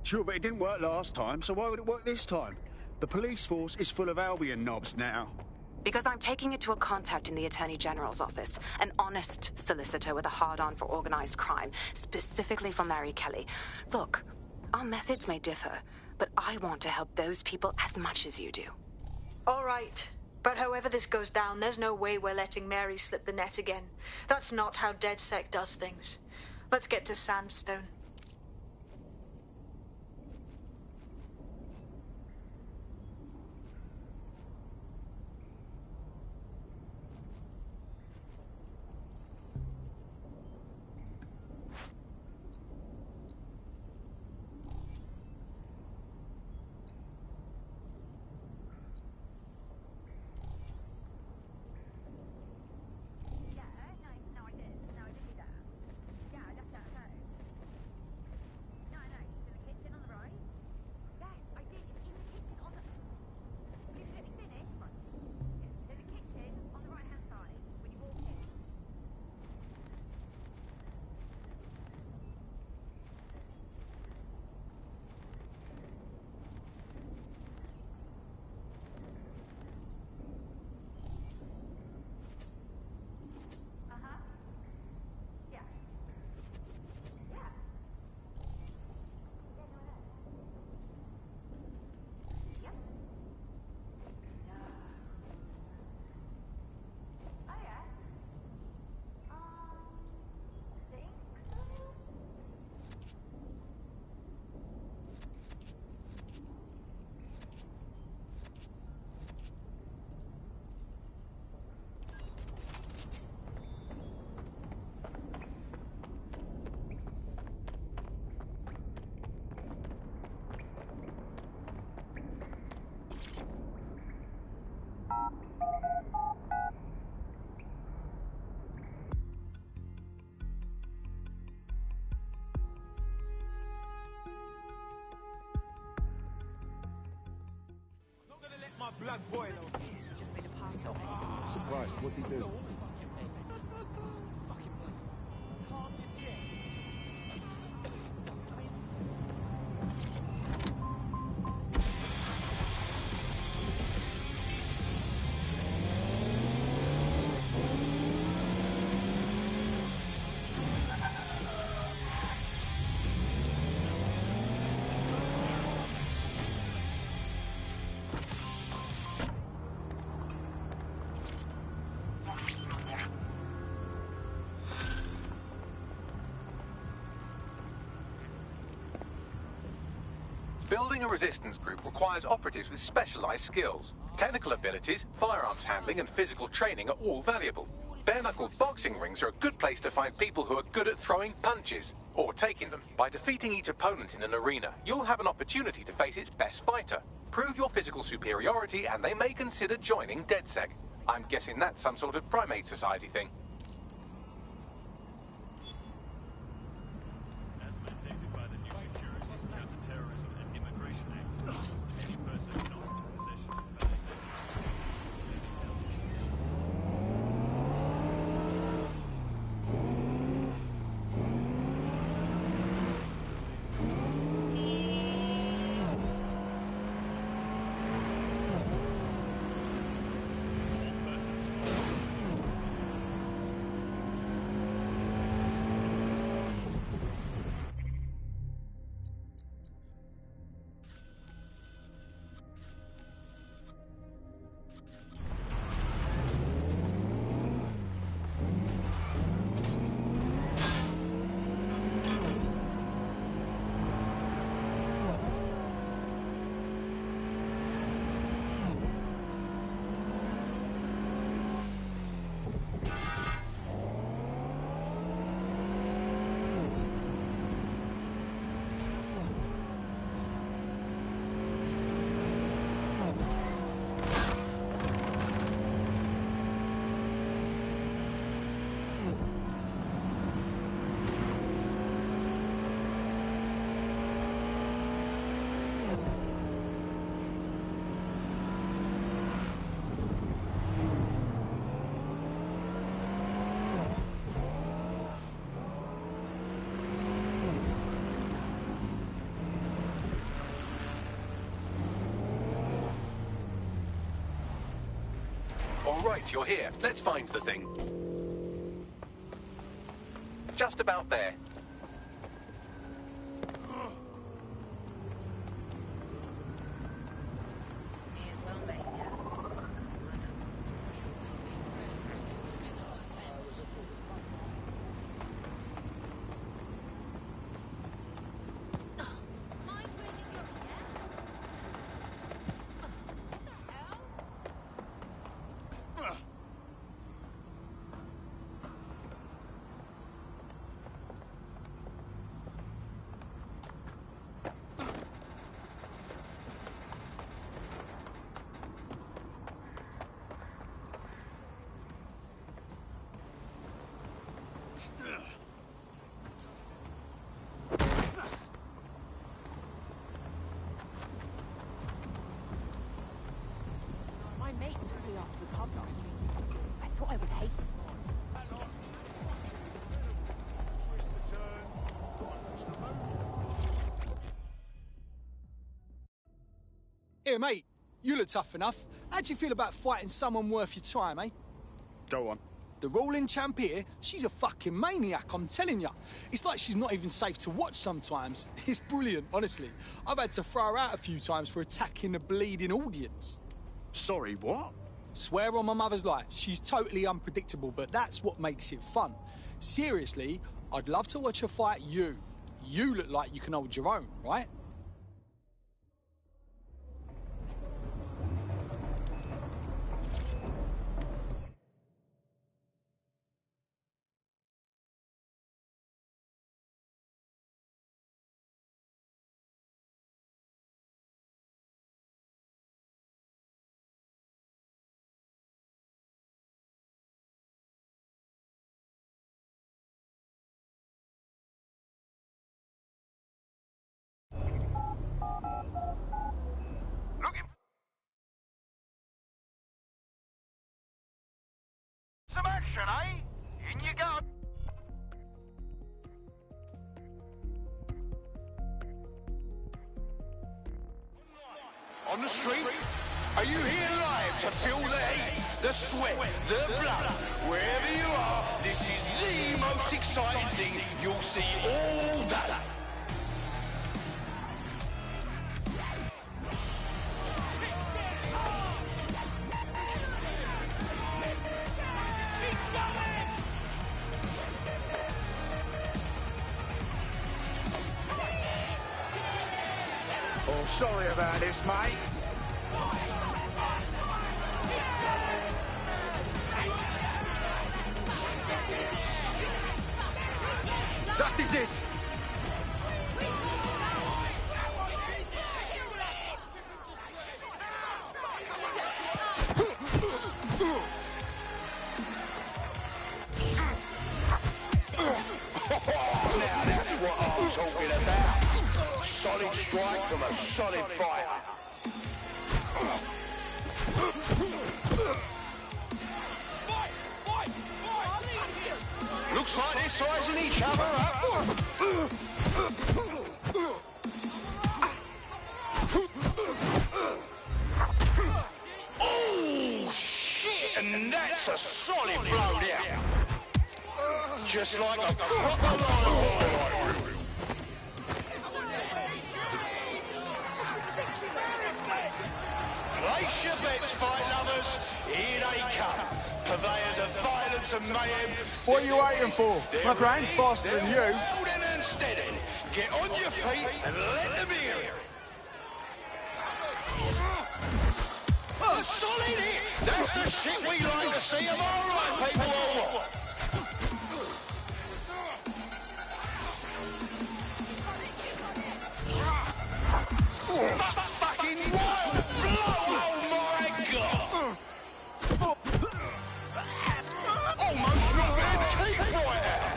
Sure, but it didn't work last time, so why would it work this time? The police force is full of Albion knobs now. Because I'm taking it to a contact in the Attorney General's office, an honest solicitor with a hard-on for organized crime, specifically for Mary Kelly. Look, our methods may differ, but I want to help those people as much as you do. All right. But however this goes down, there's no way we're letting Mary slip the net again. That's not how DedSec does things. Let's get to Sandstone. Blood boil over. Just made a pass off. Surprised. What'd he do? Building a resistance group requires operatives with specialized skills. Technical abilities, firearms handling, and physical training are all valuable. Bare-knuckle boxing rings are a good place to find people who are good at throwing punches, or taking them. By defeating each opponent in an arena, you'll have an opportunity to face its best fighter. Prove your physical superiority, and they may consider joining DedSec. I'm guessing that's some sort of primate society thing. As mandated by the new Securities, Counter-Terrorism and Immigration Act, any person not in possession of valid All right, you're here. Let's find the thing. Just about there. My mate's really after the pub last week. I thought I would hate it. Here, mate, you look tough enough. How do you feel about fighting someone worth your time, eh? Go on. The ruling champ here, she's a fucking maniac, I'm telling ya. It's like she's not even safe to watch sometimes. It's brilliant, honestly. I've had to throw her out a few times for attacking the bleeding audience. Sorry, what? Swear on my mother's life, she's totally unpredictable, but that's what makes it fun. Seriously, I'd love to watch her fight you. You look like you can hold your own, right? Some action, eh? In you go. On the street? Are you here live to feel the heat, the sweat, the blood? Wherever you are, this is the most exciting thing you'll see all day. sorry about this, mate. That is it! Now that's what I'm talking about. Solid strike from a solid fighter. Looks like they're sizing each other up. Oh, shit! And that's a solid blow down. Just like a proper line. Place your bets, fight lovers. Here they come. Purveyors of violence and mayhem. What are you waiting for? My brain's faster than you. Holding and steady. Get on your feet and let them hear. A solid hit. That's the shit we like to see. Am I right, people, or what? Fucking wild blow! Oh my god! Almost not their teeth right out!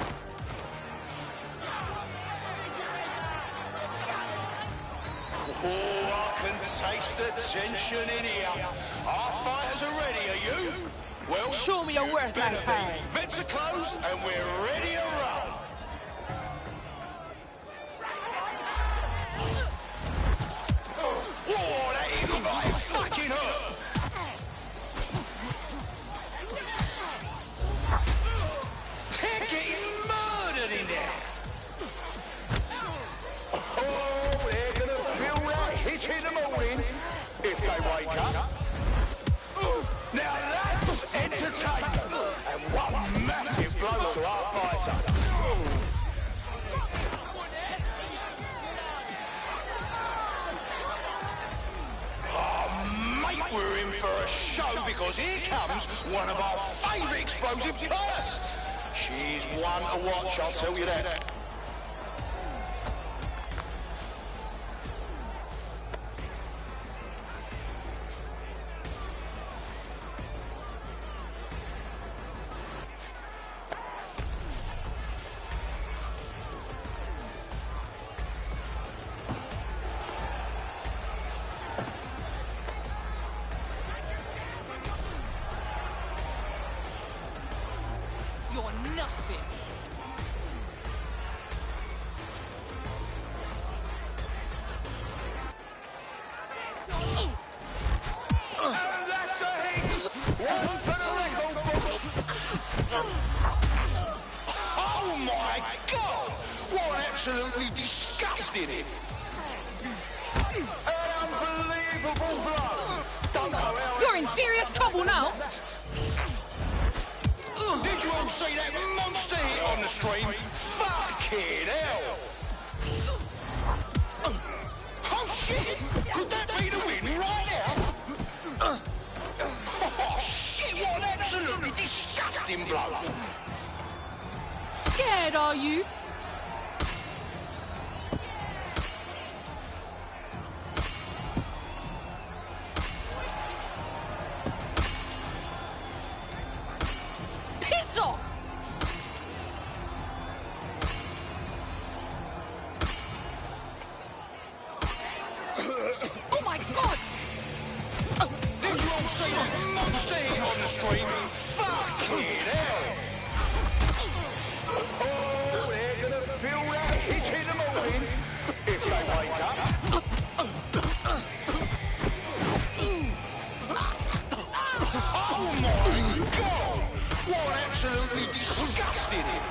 Oh, I can taste the tension in here. Our fighters are ready, are you? Well, show me your work, better be. Bets are closed and we're ready to roll. Whoa, that hit looked like it fucking hurt! They're getting murdered in there! Oh, they're gonna feel that hit in the morning if they wake up. Now that's entertainment! And one massive blow to our fighter. We're in for a show because here comes one of our favourite explosive players. She's one to watch, I'll tell you that. Oh my God! What absolutely disgusting it! An unbelievable blow! Don't know how You're in serious trouble now! Did you all see that monster hit on the stream? Fucking hell! Oh shit! Could that be the win right now? Oh shit! What an absolutely disgusting blow! Scared, are you? Piss off! Oh my God! Did you all see that monster hit on the stream? Fucking hell! Oh, they're gonna feel that hit in the morning if they wake up. Oh my God! What absolutely disgusting it!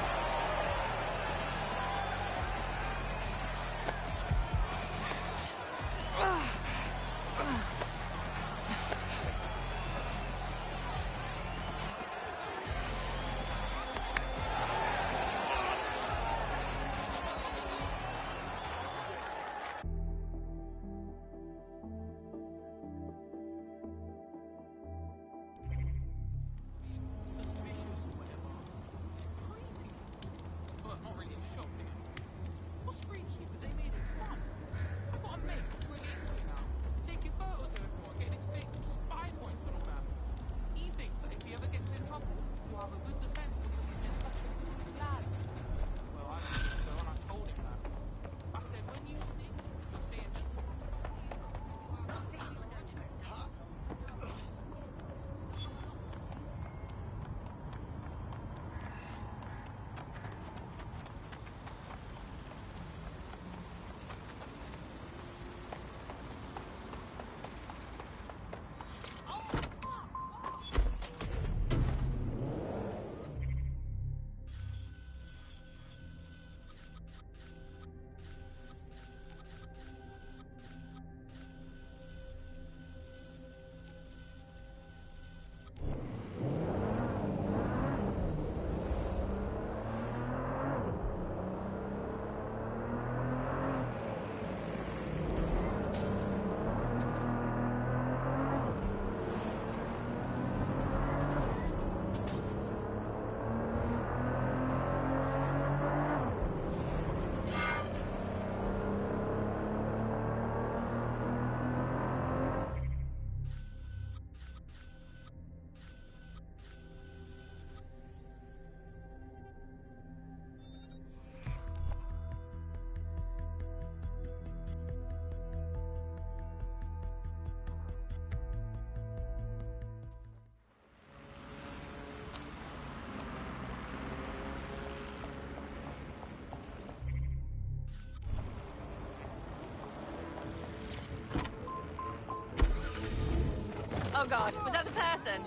God, was that a person?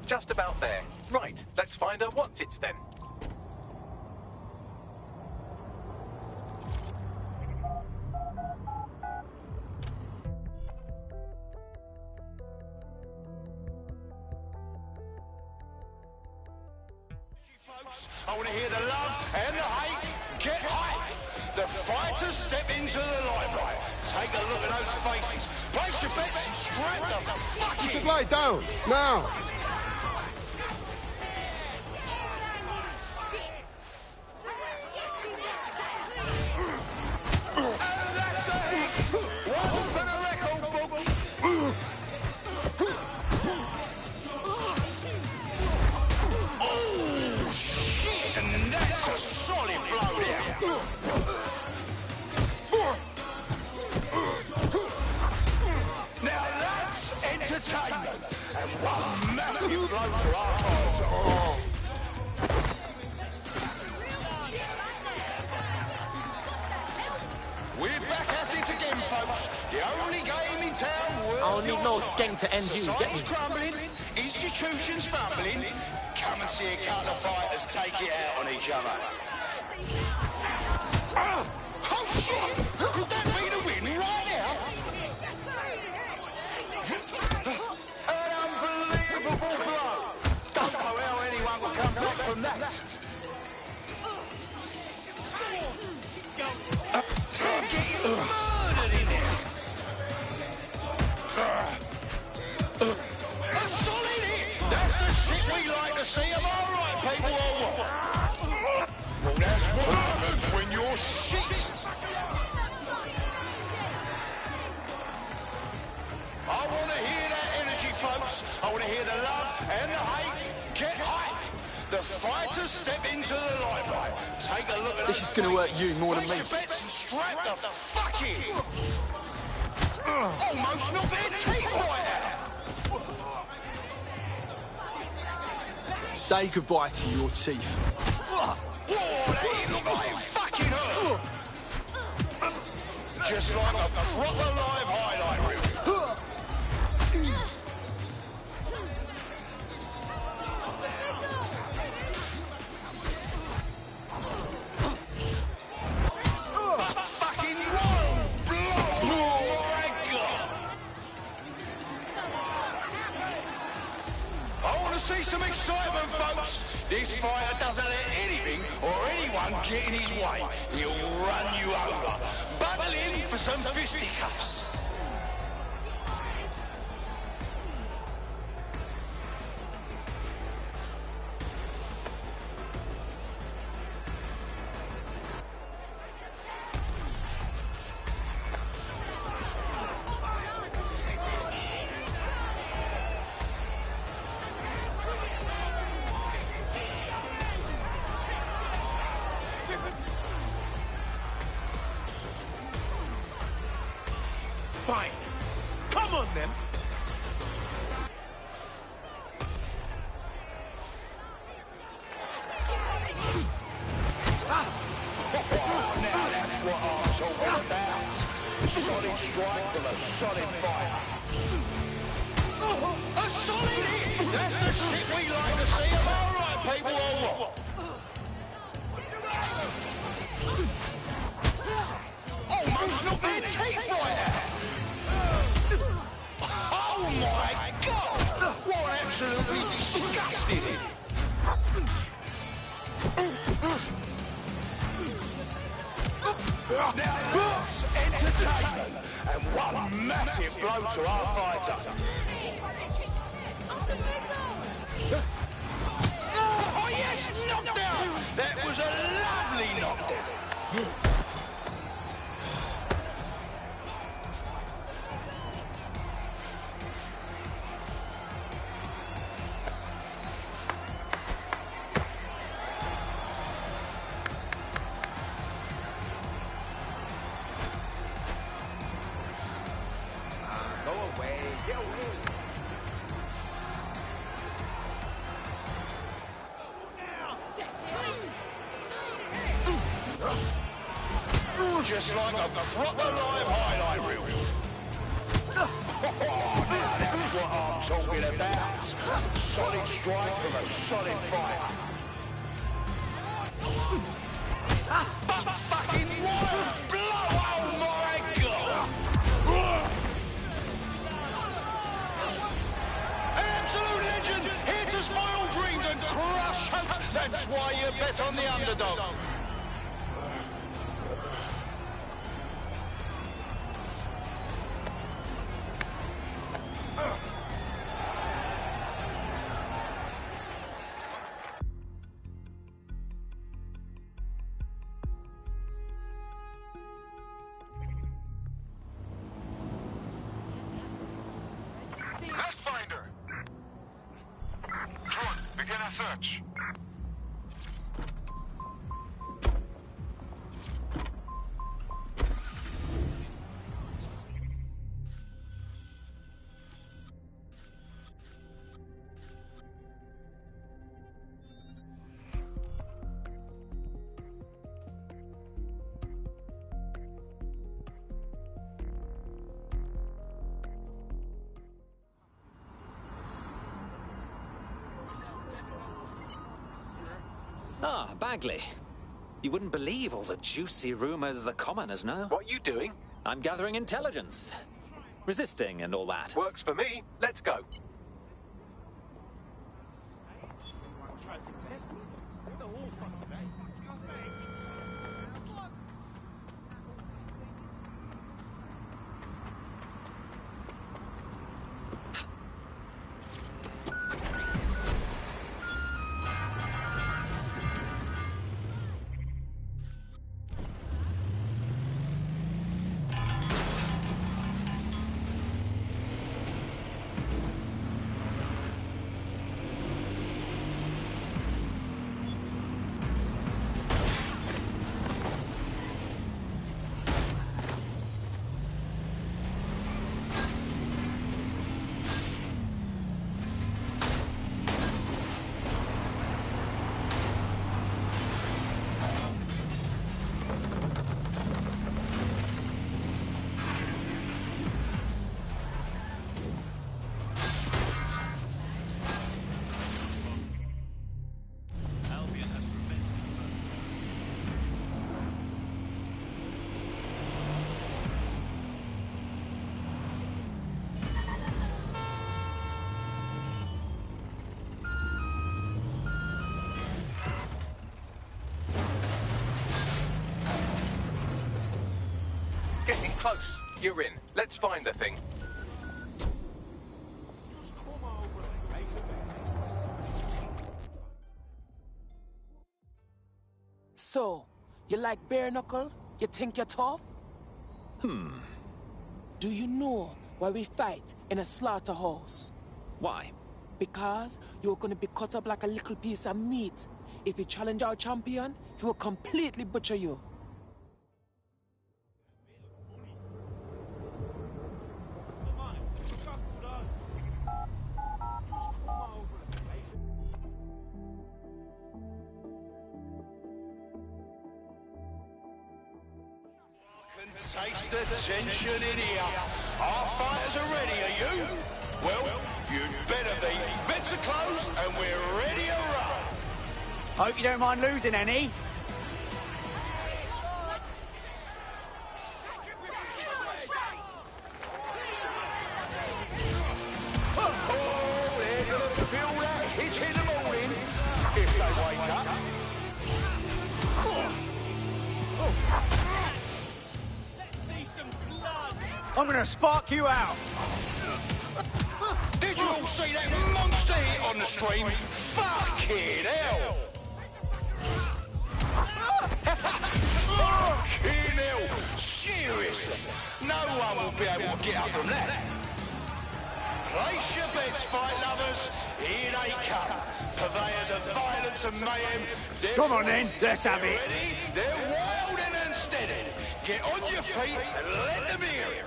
Just about there. Right, let's find out what's it's then. I want to hear the love and the hate. Get hype. The fighters step into the limelight. Take a look at those faces. Place your bets and strap the fuck in. You should lie down, now. And that's a hit. One for the record books. Oh, shit. And that's a solid blowdown. Now that's entertainment. And one massive blow to our heart. We're back at it again, folks. The only game in town worth I don't need no skank to end you, get me? Society's crumbling, institutions fumbling. Come and see a couple of fighters take it out on each other. Oh, shit! Could that be the win right now? An unbelievable blow. Don't know how anyone will come back from that. They're getting murdered in there. A solid hit. That's the shit we like to see. Am I right, people, or what? Well, that's what happens when you're shit. I want to hear that energy, folks. I want to hear the love and the hate. Get hype. The fighters step into the limelight. Take a look at This is gonna hurt you more than me. Place your bets and strap the fuck in. Almost knocked their teeth right out. Say goodbye to your teeth. Whoa, that hit looked like it fucking hurt. Just like a proper live highlight reel. Fucking wrong blow! Oh my God! I want to see some excitement, folks. This fighter doesn't let anything or anyone get in his way. He'll run you over. Buckle in for some fisticuffs. Fine. Come on, then. Now that's what I'm talking about. Solid strike from a solid fighter. A solid hit! That's the shit we like to see. Am I right, people, or what? Almost knocked their teeth right out. Oh my God! What absolutely disgusting! Now that's entertainment and one massive blow to our fighter. Oh yes, knockdown! That was a lovely knockdown. just like a proper live highlight reel. Now that's what I'm talking about. Solid strike from a solid fighter. But fucking wild blow, oh my God! An absolute legend, here to spoil dreams and crush hopes. That's why you bet on the underdog. Let's find her. Drone, begin a search. Ah, Bagley. You wouldn't believe all the juicy rumors the commoners know. What are you doing? I'm gathering intelligence. Resisting and all that. Works for me. Let's go. Getting close. You're in. Let's find the thing. So, you like bare knuckle? You think you're tough? Do you know why we fight in a slaughterhouse? Why? Because you're gonna be cut up like a little piece of meat. If you challenge our champion, he will completely butcher you. Taste the tension in here. Our fighters are ready, are you? Well, you'd better be. Bets are closed and we're ready to run. Hope you don't mind losing any. Oh, they're gonna feel that hit in the morning if they wake up. I'm gonna spark you out. Did you all see that monster hit on the stream? Fucking hell! Fucking hell! Seriously, no one will be able to get up from that. Place your bets, fight lovers. Here they come. Purveyors of violence and mayhem. They're Come on then, let's have it. ready. They're wild and unsteady. Get on your feet and let them hear it.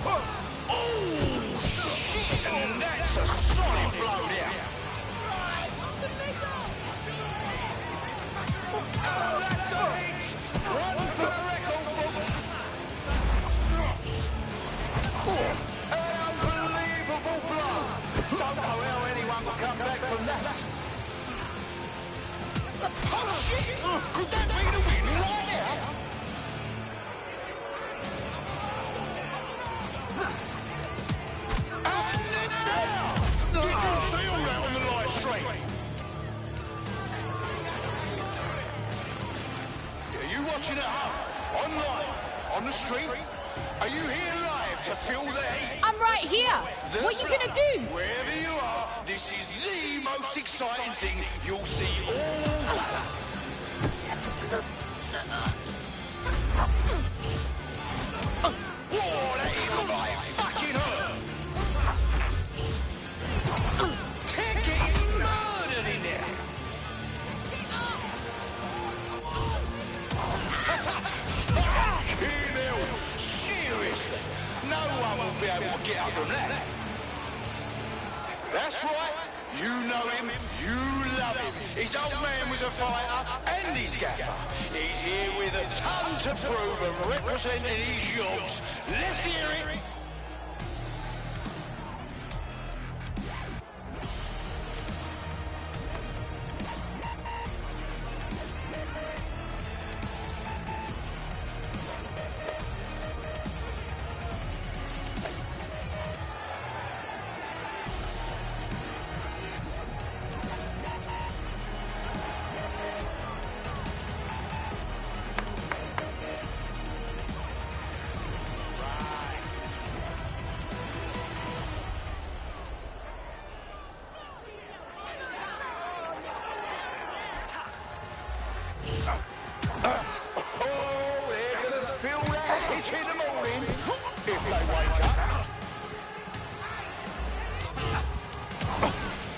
Oh, shit! And that's a solid blow there. Oh, that's a Could that be the win right now? And then down! Did you see all that on the live stream? Are you watching at home? Online? On the street? Are you here live to feel the heat? I'm right here. What are you gonna do? Wherever you are, this is the most exciting thing you'll see all. Whoa, that hit like fucking hurt. They're getting murdered in there. Fucking hell. Seriously. No one will be able to get up from that. That's right. You know him. You love him. His old man was a fighter and his gaffer. He's here with a ton to prove and representing his yobs. Let's hear it.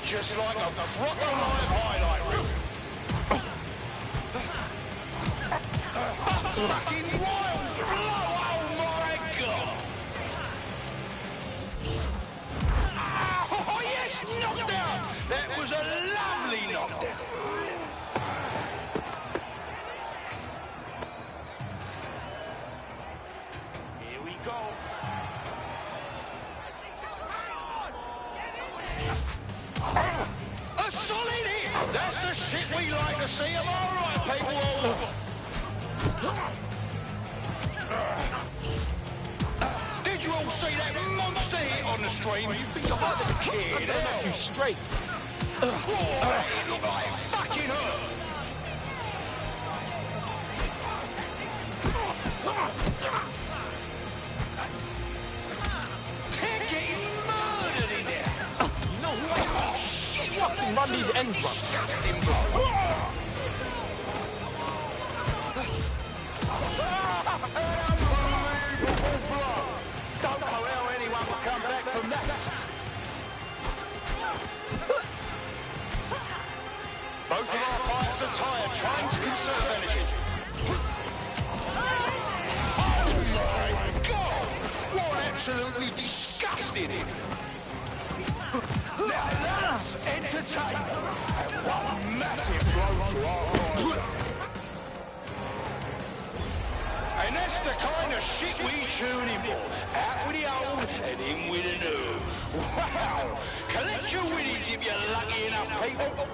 Just like a proper live highlight reel. Fucking wild blow, oh my god! Oh yes, knockdown! That was a lovely knockdown. Here we go. A solid hit! That's the shit we like to see. Am I right, people? Did you all see that monster hit on the stream? You think you're hard to kid, eh? You straight. Whoa, that hit looked like it fucking hurt. They're getting murdered in there. No way. Oh, shit. Fucking run these ends, bro. Disgusting, bro. Unbelievable blow. Don't know how anyone will come back from that. Both of our fighters are tired, trying to conserve energy. Oh my god! What absolutely disgusting hit! Now that's entertainment! And one massive blow to our rival. And that's the kind of shit we tune in for. Out with the old and in with the new. Wow! Collect your winnings if you're lucky enough, people.